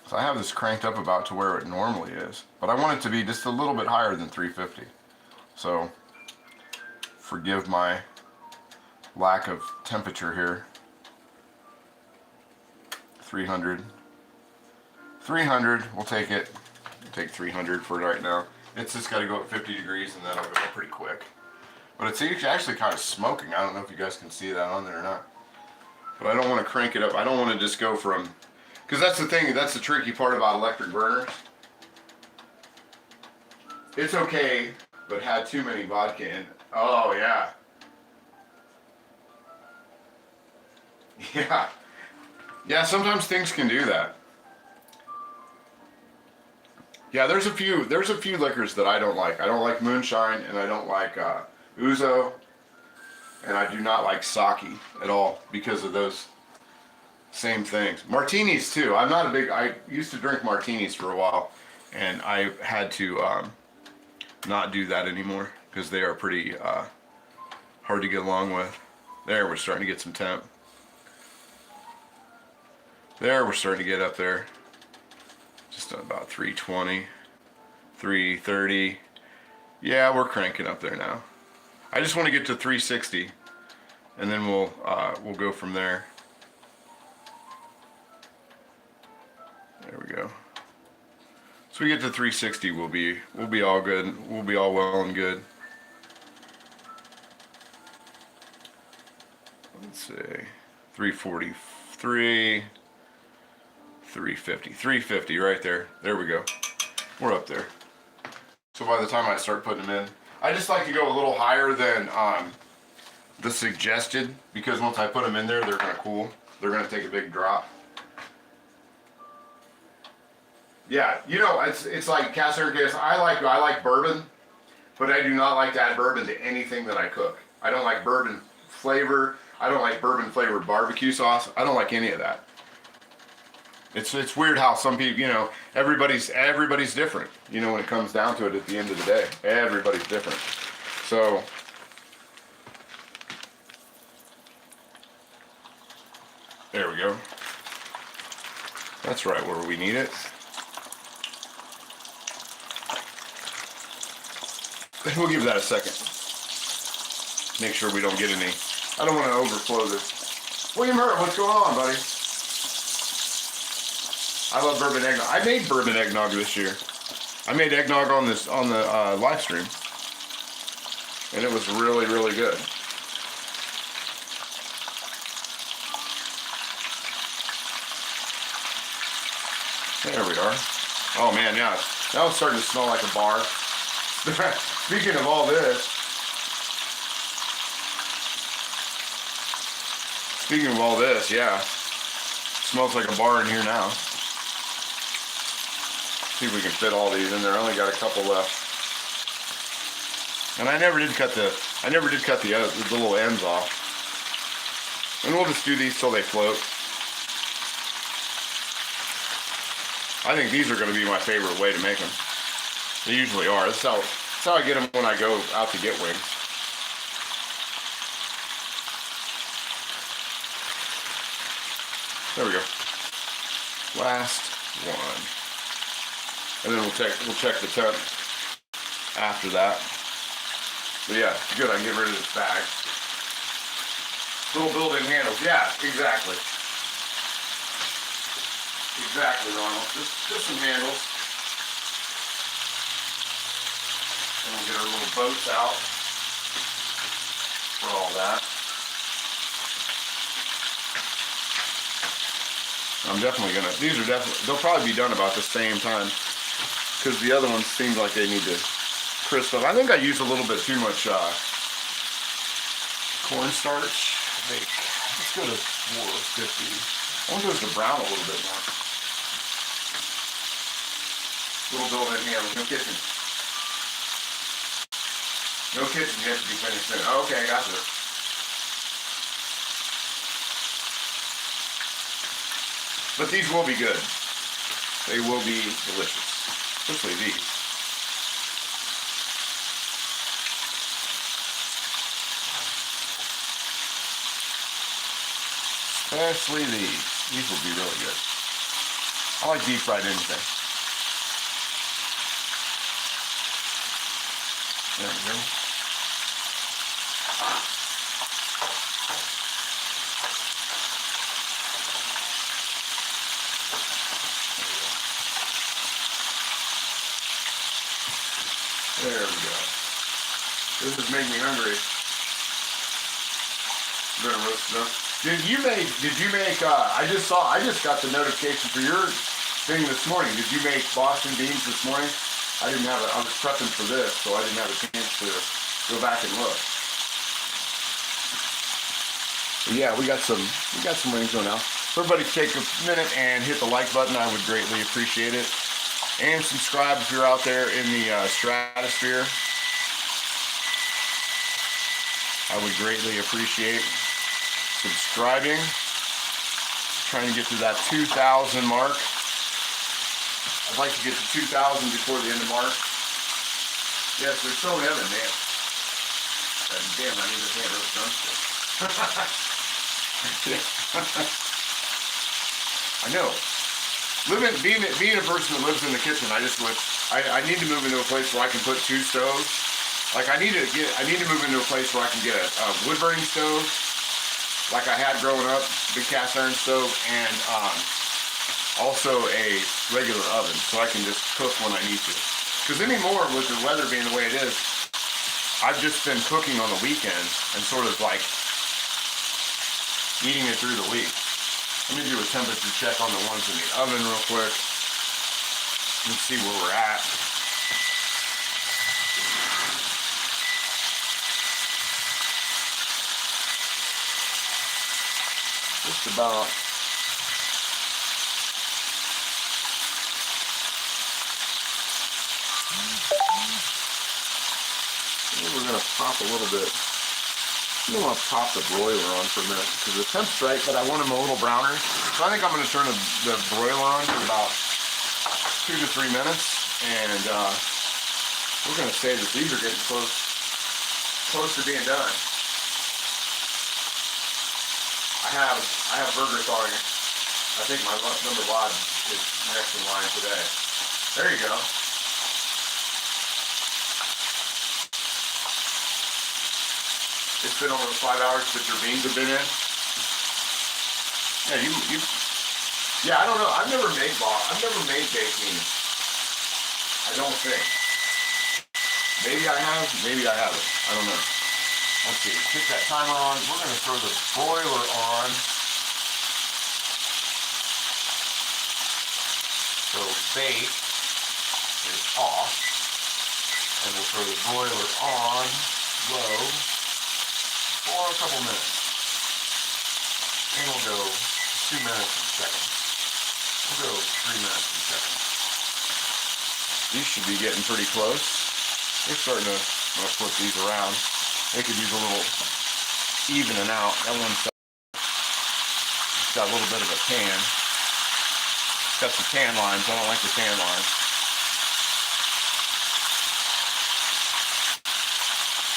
Speaker 1: So I have this cranked up about to where it normally is, but I want it to be just a little bit higher than 350. So forgive my lack of temperature here. 300. 300, we'll take it. We'll take 300 for right now. It's just got to go up 50 degrees and that'll go pretty quick. But it's actually kind of smoking. I don't know if you guys can see that on there or not. But I don't want to crank it up. I don't want to just go from, because that's the thing, that's the tricky part about electric burners. It's okay, but had too many vodka in it. Oh, yeah. Yeah. Yeah, sometimes things can do that. Yeah, there's a few liquors that I don't like. I don't like moonshine, and I don't like ouzo, and I do not like sake at all because of those same things. Martinis too. I used to drink martinis for a while, and I had to not do that anymore because they are pretty hard to get along with. There, we're starting to get some temp. There, we're starting to get up there. Just about 320, 330. Yeah, we're cranking up there now. I just want to get to 360, and then we'll go from there. There we go. So we get to 360, we'll be all good. We'll be all well and good. Let's see, 343. 350 right there. There we go. We're up there. So by the time I start putting them in, I just like to go a little higher than the suggested, because once I put them in there, they're gonna cool. They're gonna take a big drop. Yeah, you know, it's like cast iron case. I like bourbon, but I do not like to add bourbon to anything that I cook. I don't like bourbon flavor. I don't like bourbon flavored barbecue sauce. I don't like any of that. It's weird how some people, you know, everybody's different. You know, when it comes down to it, at the end of the day, everybody's different. So. There we go. That's right where we need it. We'll give that a second. Make sure we don't get any. I don't want to overflow this. William Hurt, what's going on, buddy? I love bourbon eggnog. I made bourbon eggnog this year. I made eggnog on the live stream, and it was really, really good. There we are. Oh man, yeah. Now it's starting to smell like a bar. Speaking of all this, yeah. Smells like a bar in here now. See if we can fit all these in there. I only got a couple left. And I never did cut the little ends off. And we'll just do these till they float. I think these are going to be my favorite way to make them. They usually are. That's how I get them when I go out to get wings. There we go. Last one. And then we'll check the temp after that. But yeah, good. I can get rid of this bag. Little built-in handles. Yeah, exactly. Exactly, Ronald. Just some handles. And we'll get our little boats out for all that. I'm definitely gonna, they'll probably be done about the same time, because the other ones seem like they need to crisp up. I think I used a little bit too much cornstarch. Let's go to 450. I want those to brown a little bit more. Little built-in handles, no kitchen. No kitchen, you have to be finished soon. Oh, okay, gotcha. But these will be good. They will be delicious. Especially these. Especially these. These will be really good. I like deep fried anything. There we go. There we go. This has made me hungry. Better roast it up. Did you make, I just got the notification for your thing this morning. Did you make Boston beans this morning? I was prepping for this, so I didn't have a chance to go back and look. But yeah, we got some wings going now. So everybody take a minute and hit the like button. I would greatly appreciate it. And subscribe if you're out there in the stratosphere. I would greatly appreciate subscribing. Trying to get to that 2,000 mark. I'd like to get to 2,000 before the end of March. Yes, they're so heaven, man. Damn, I need a hand roast drumstick. I know. Being a person that lives in the kitchen, I need to move into a place where I can put two stoves. Like I need to move into a place where I can get a wood burning stove, like I had growing up, big cast iron stove, and also a regular oven, so I can just cook when I need to. Because anymore, with the weather being the way it is, I've just been cooking on the weekends and sort of like eating it through the week. Let me do a temperature check on the ones in the oven real quick and see where we're at. just about. We're going to pop a little bit. I'm going to pop the broiler on for a minute because the temp's right, but I want them a little browner. So I think I'm going to turn the broiler on for about 2 to 3 minutes, and we're going to say that these are getting close to being done. I have burger thawing. I think my number lodge is next in line today. There you go. It's been almost 5 hours that your beans have been in. Yeah, yeah, I don't know. I've never made baked beans. I don't think. Maybe I have, maybe I haven't. I don't know. Let's see. Kick that timer on. We're going to throw the broiler on. So bake is off. And we'll throw the broiler on low for a couple minutes. And we'll go 2 minutes and seconds. We'll go 3 minutes and seconds. These should be getting pretty close. They're starting to, I'm going to flip these around. They could use a little evening out. That one's got a little bit of a tan. It's got some tan lines. I don't like the tan lines.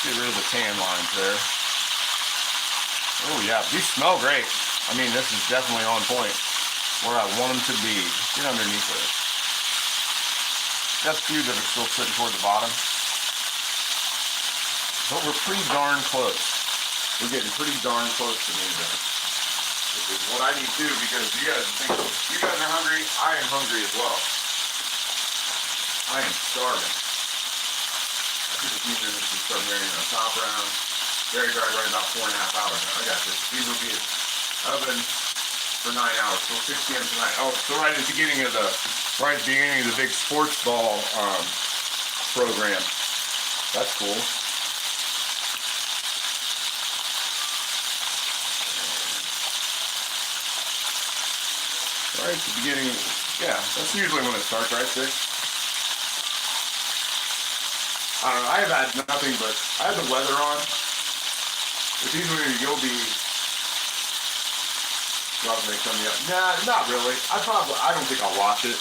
Speaker 1: Get rid of the tan lines there. Oh yeah, these smell great. I mean, this is definitely on point. Where I want them to be. Get underneath there. Got a few that are still sitting toward the bottom. But we're pretty darn close. We're getting pretty darn close to being done. Which is what I need to do because you guys are hungry. I am hungry as well. I am starving. I took a few minutes to start marinating on top round. Very dry right about 4.5 hours. I got this. These will be in oven for 9 hours. So 6 p.m. tonight. Oh, so right at the beginning of the big sports ball program. That's cool. Right at the beginning, yeah, that's usually when it starts, right, 6? I don't know, I have had nothing but, I have the weather on. It's usually you'll be, make something up. Nah, not really. I don't think I'll watch it.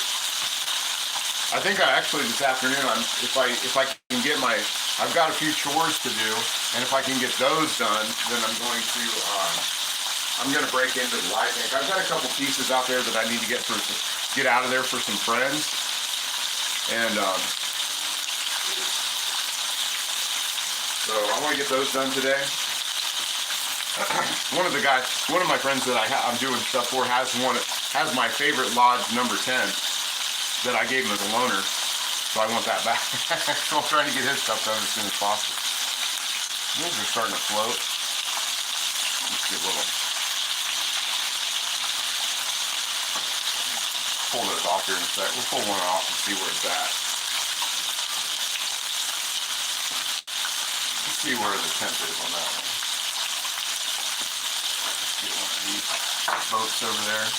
Speaker 1: I think this afternoon, if I can get I've got a few chores to do, and if I can get those done, then I'm going to break into the light tank. I've got a couple pieces out there that I need to get out of there for some friends. And so I want to get those done today. One of my friends that I'm doing stuff for has my favorite lodge number 10 that I gave him as a loaner. So I want that back. So I'm trying to get his stuff done as soon as possible. These are starting to float. Let's get a little. Pull those off here in a sec. We'll pull one off and see where it's at. Let's see where the temp is on that one. Let's get one of these boats over there.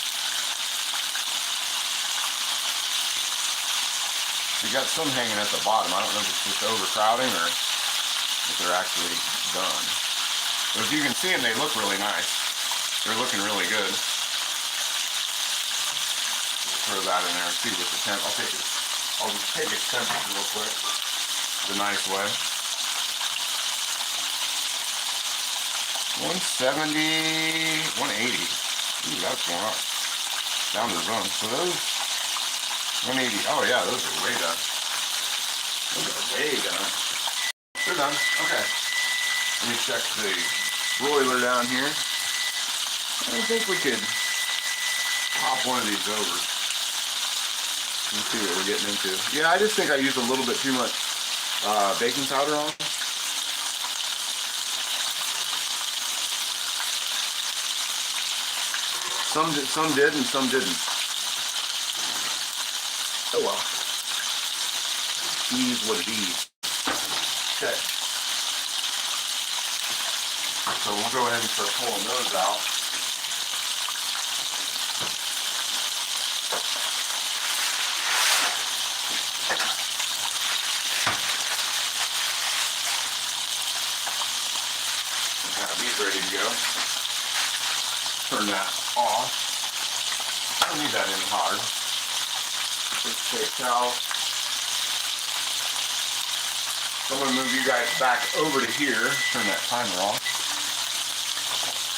Speaker 1: We got some hanging at the bottom. I don't know if it's just overcrowding or if they're actually done. But if you can see them, they look really nice. They're looking really good. Throw that in there and see what the temp. I'll just take its temperature real quick. The nice way. 170, 180. Ooh, that's going up. Down to the bone. So those 180. Oh yeah, those are way done. Those are way done. They're done. Okay. Let me check the broiler down here. I think we could pop one of these over. Let's see what we're getting into. Yeah, I just think I used a little bit too much baking powder on. Some did and some didn't. Oh well. It is what it is. Okay. So we'll go ahead and start pulling those out. Have these ready to go. Turn that off. I don't need that any hard. Just take towel. So I'm going to move you guys back over to here. Turn that timer off.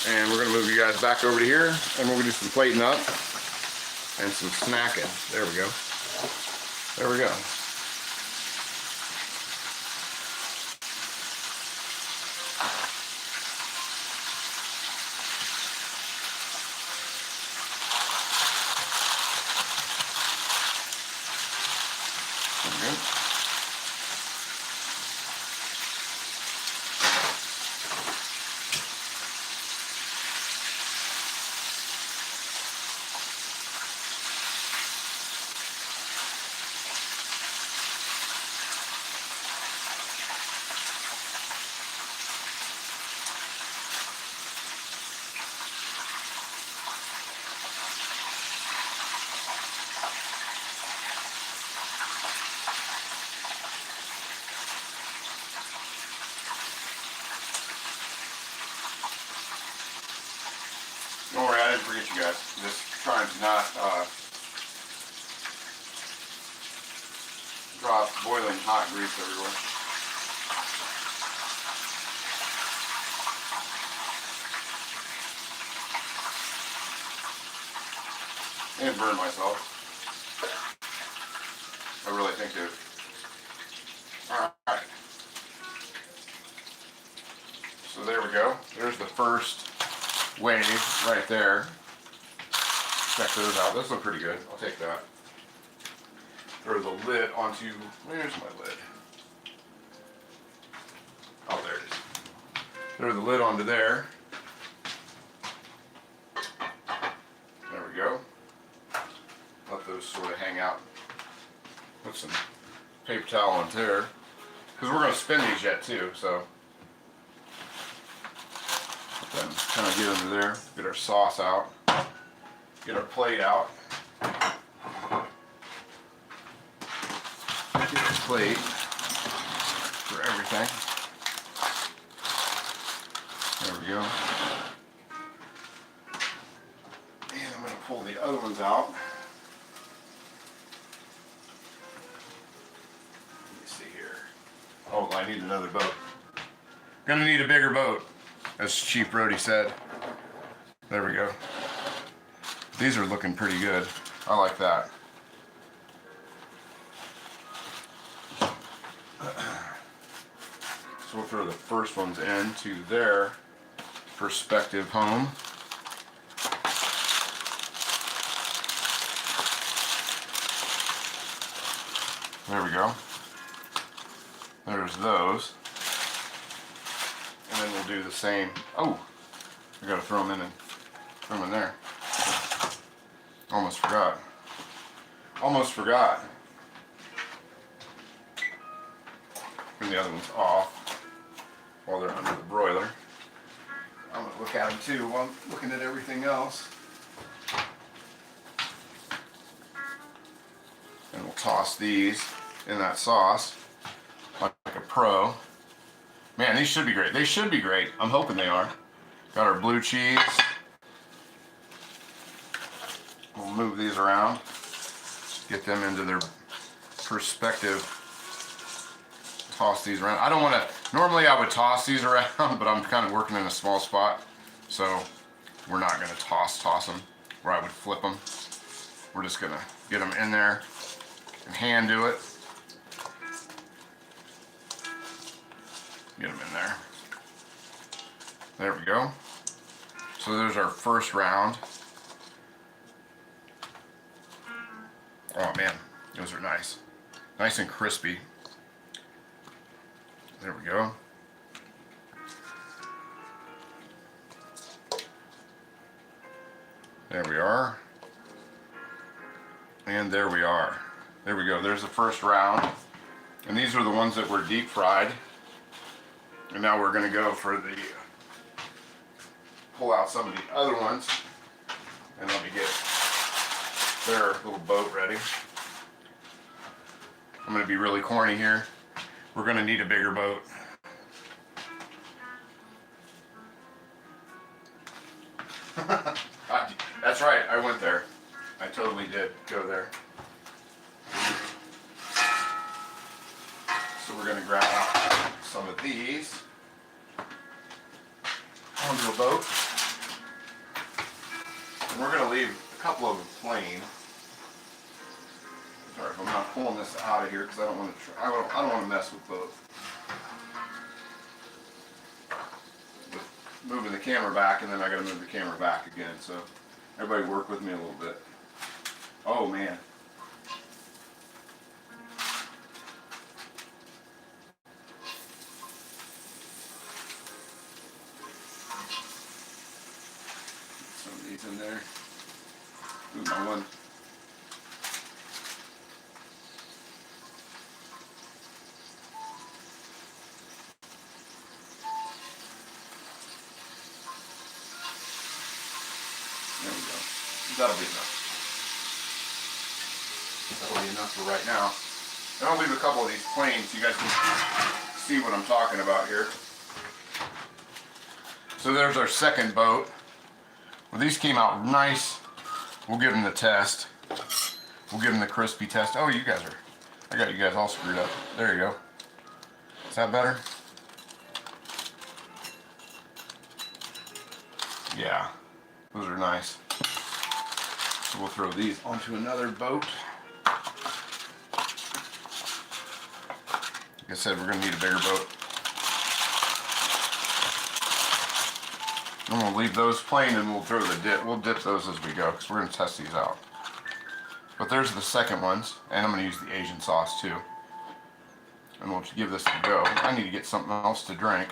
Speaker 1: And we're going to move you guys back over to here. And we're going to do some plating up and some snacking. There we go. There we go. Don't worry, I didn't forget you guys. Just trying to not drop boiling hot grease everywhere. And burn myself. I really think it. Alright. So there we go. There's the first wave right there. Check those out. Those look pretty good. I'll take that. Throw the lid onto. Where's my lid? Oh, there it is. Throw the lid onto there. There we go. Let those sort of hang out. Put some paper towel on there. Because we're going to spin these yet too, so. Then kind of get under there, get our sauce out, get our plate out, get our plate for everything. There we go. And I'm going to pull the other ones out. Let me see here. Oh, I need another boat. Gonna need a bigger boat. As Chief Brody said. There we go. These are looking pretty good. I like that. So we'll throw the first ones into their perspective home. There we go. There's those. And then we'll do the same. Oh, I gotta throw them in there. Almost forgot. Almost forgot. Turn the other ones off while they're under the broiler. I'm gonna look at them too while I'm looking at everything else. And we'll toss these in that sauce like a pro. Man, these should be great. They should be great. I'm hoping they are. Got our blue cheese. We'll move these around. Get them into their perspective. Toss these around. I don't want to, normally I would toss these around, but I'm kind of working in a small spot. So we're not going to toss them where I would flip them. We're just going to get them in there and hand do it. Get them in there. There we go. So there's our first round. Oh man, those are nice. Nice and crispy. There we go. There we are. And there we are. There we go. There's the first round. And these are the ones that were deep fried. And now we're going to go for the, pull out some of the other ones. And let me get their little boat ready. I'm going to be really corny here. We're going to need a bigger boat. That's right, I went there. I totally did go there. So we're going to grab out some of these onto a boat. And we're going to leave a couple of them plain. Sorry if I'm not pulling this out of here because I don't want to. I don't want to mess with both. With moving the camera back, and then I got to move the camera back again. So everybody work with me a little bit. Oh man. Some of these in there. Ooh, my one. There we go. That'll be enough. That'll be enough for right now. And I'll leave a couple of these plain so you guys can see what I'm talking about here. So there's our second boat. Well, these came out nice. We'll give them the test. We'll give them the crispy test. Oh, you guys are, I got you guys all screwed up. There you go. Is that better? Yeah, those are nice. So we'll throw these onto another boat. Like I said, we're gonna need a bigger boat. And we'll leave those plain and we'll throw the dip. We'll dip those as we go because we're gonna test these out. But there's the second ones, and I'm gonna use the Asian sauce too. And we'll give this a go. I need to get something else to drink.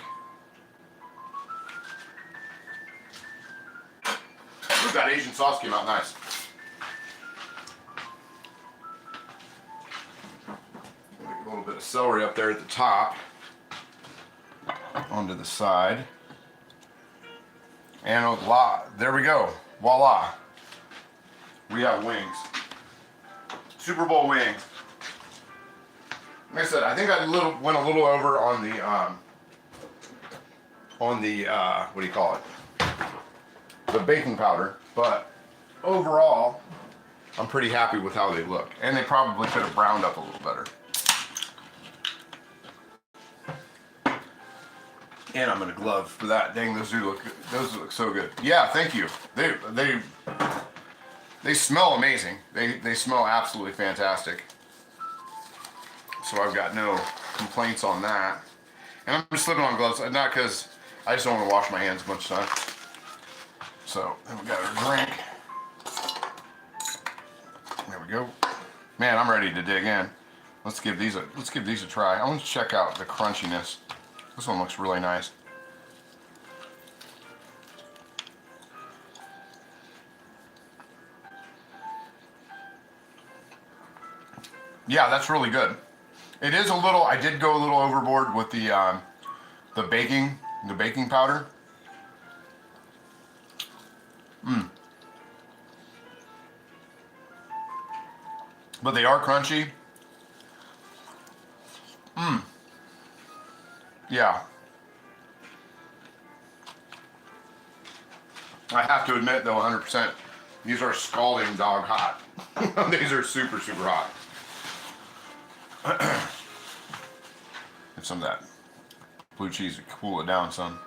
Speaker 1: Ooh, that Asian sauce came out nice. A little bit of celery up there at the top, onto the side. And there we go. Voila. We have wings. Super Bowl wings. Like I said, I think I went a little over on the what do you call it? The baking powder, but overall, I'm pretty happy with how they look. And they probably could have browned up a little better. And I'm gonna glove for that. Dang, those look so good. Yeah, thank you. They smell amazing. They smell absolutely fantastic. So I've got no complaints on that. And I'm just slipping on gloves, not because I just don't want to wash my hands a bunch of times. So then we got our drink. There we go. Man, I'm ready to dig in. Let's give these a try. I want to check out the crunchiness. This one looks really nice. Yeah, that's really good. It is a little. I did go a little overboard with the baking powder. But they are crunchy. Yeah. I have to admit though, 100%, these are scalding dog hot. These are super, super hot. Get some of that blue cheese to cool it down some.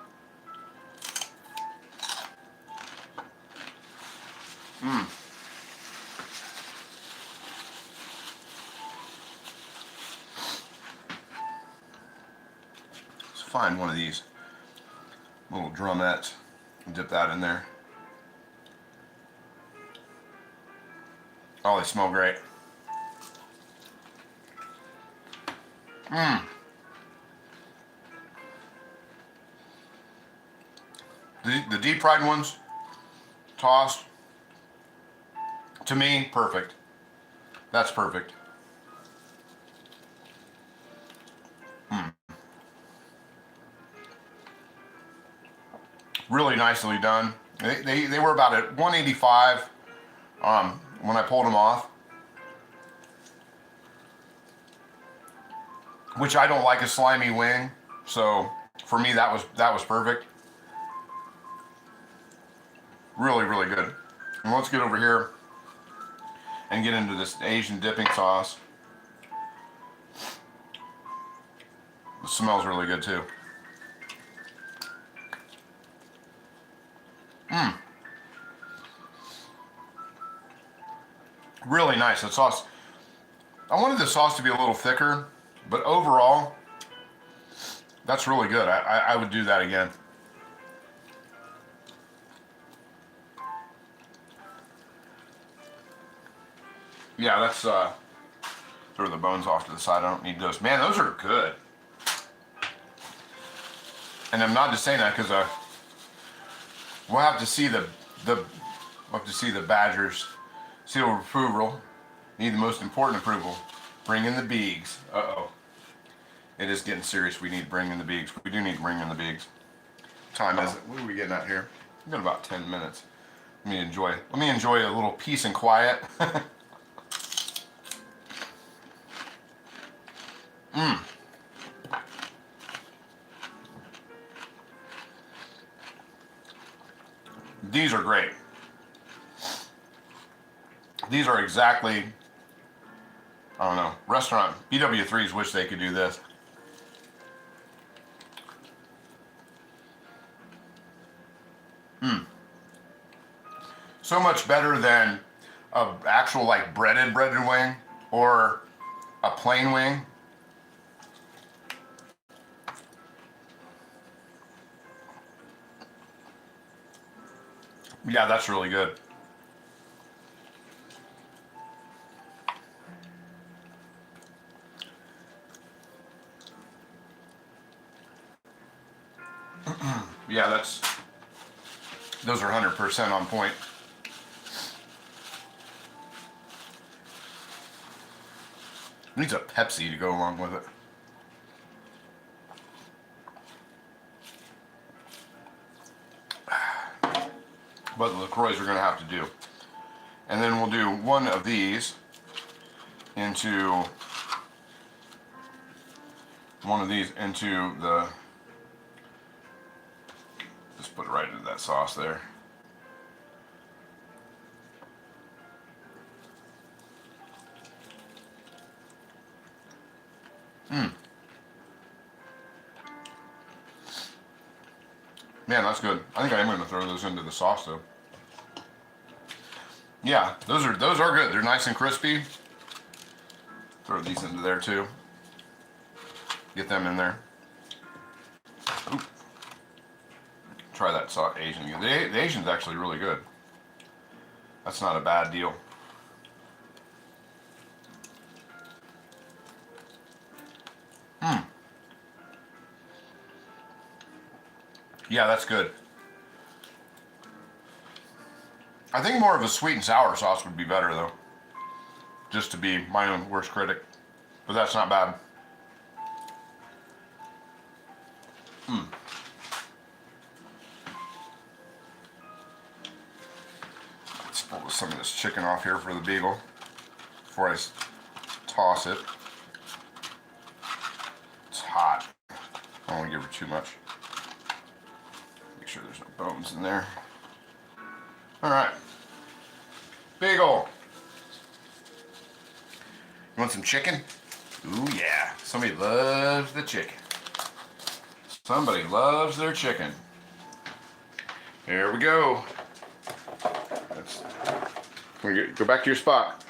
Speaker 1: Let's find one of these little drumettes and dip that in there. Oh, they smell great. The deep fried ones, tossed, to me, perfect. That's perfect. Really nicely done. They were about at 185 when I pulled them off. Which I don't like a slimy wing, so for me that was perfect. Really, really good. And let's get over here and get into this Asian dipping sauce. It smells really good too. Really nice. The sauce. I wanted the sauce to be a little thicker, but overall, that's really good. I would do that again. Yeah, that's throw the bones off to the side. I don't need those. Man, those are good. And I'm not just saying that because we'll have to see the Badgers seal of approval. Need the most important approval. Bring in the Beegs. Uh-oh. It is getting serious. We need to bring in the Beegs. We do need to bring in the Beegs. Time is it? What are we getting at here? We've got about 10 minutes. Let me enjoy a little peace and quiet. These are great. These are exactly, I don't know, restaurant, BW3s wish they could do this. So much better than a actual like breaded wing or a plain wing. Yeah, that's really good. Yeah, those are 100% on point. Needs a Pepsi to go along with it. But the LaCroix we're going to have to do. And then we'll do one of these into the, just put it right into that sauce there. Man, that's good. I think I am going to throw those into the sauce though. Yeah, those are good. They're nice and crispy. Throw these into there too. Get them in there. Oop. Try that Asian. The Asian's actually really good. That's not a bad deal. Yeah, that's good. I think more of a sweet and sour sauce would be better though. Just to be my own worst critic. But that's not bad. Let's pull some of this chicken off here for the beagle before I toss it. It's hot. I don't want to give her too much. Make sure there's no bones in there. All right. Beagle. You want some chicken? Ooh, yeah. Somebody loves the chicken. Somebody loves their chicken. Here we go. Go back to your spot.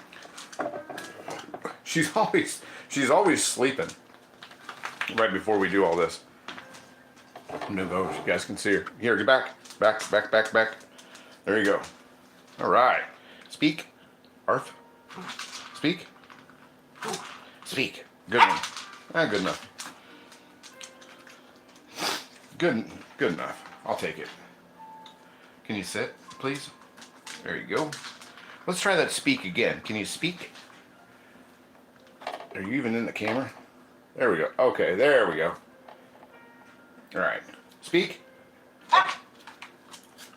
Speaker 1: She's always sleeping right before we do all this. No, you guys can see her. Here, get back. Back. There you go. All right. Speak. Arf. Speak. Speak. Good one. Good enough. Good enough. I'll take it. Can you sit, please? There you go. Let's try that speak again. Can you speak? Are you even in the camera? There we go. Okay, there we go. All right. Speak.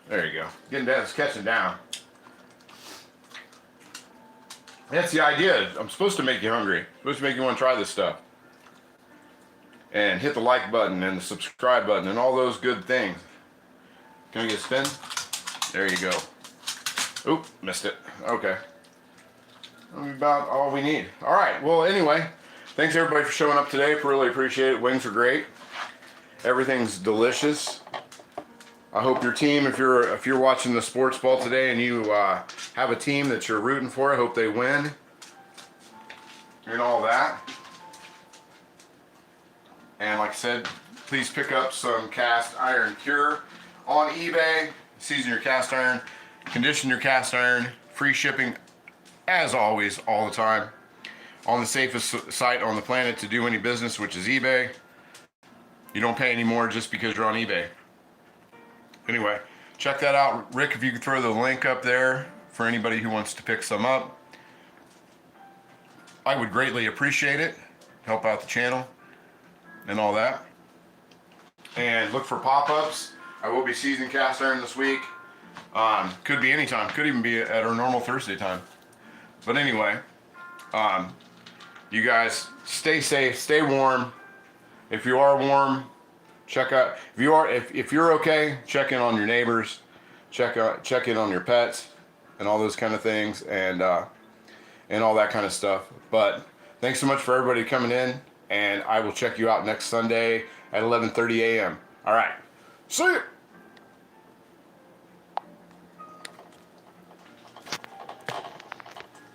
Speaker 1: There you go. Getting down, it's catching down. That's the idea. I'm supposed to make you hungry. I'm supposed to make you want to try this stuff. And hit the like button and the subscribe button and all those good things. Can I get a spin? There you go. Oop, missed it. Okay. About all we need. All right. Well, anyway, thanks everybody for showing up today. Really appreciate it. Wings are great. Everything's delicious. I hope your team, if you're watching the sports ball today and you have a team that you're rooting for, I hope they win and all that. And like I said, please pick up some cast iron cure on eBay. Season your cast iron, condition your cast iron, free shipping as always, all the time. On the safest site on the planet to do any business, which is eBay. You don't pay any more just because you're on eBay. Anyway, check that out. Rick, if you could throw the link up there for anybody who wants to pick some up, I would greatly appreciate it. Help out the channel and all that. And look for pop-ups. I will be seasoning cast iron this week. Could be anytime. Could even be at our normal Thursday time. But anyway, you guys stay safe, stay warm. If you are warm, check out. If you're okay, check in on your neighbors, check in on your pets, and all those kind of things, and all that kind of stuff. But thanks so much for everybody coming in, and I will check you out next Sunday at 11:30 a.m. All right, see you.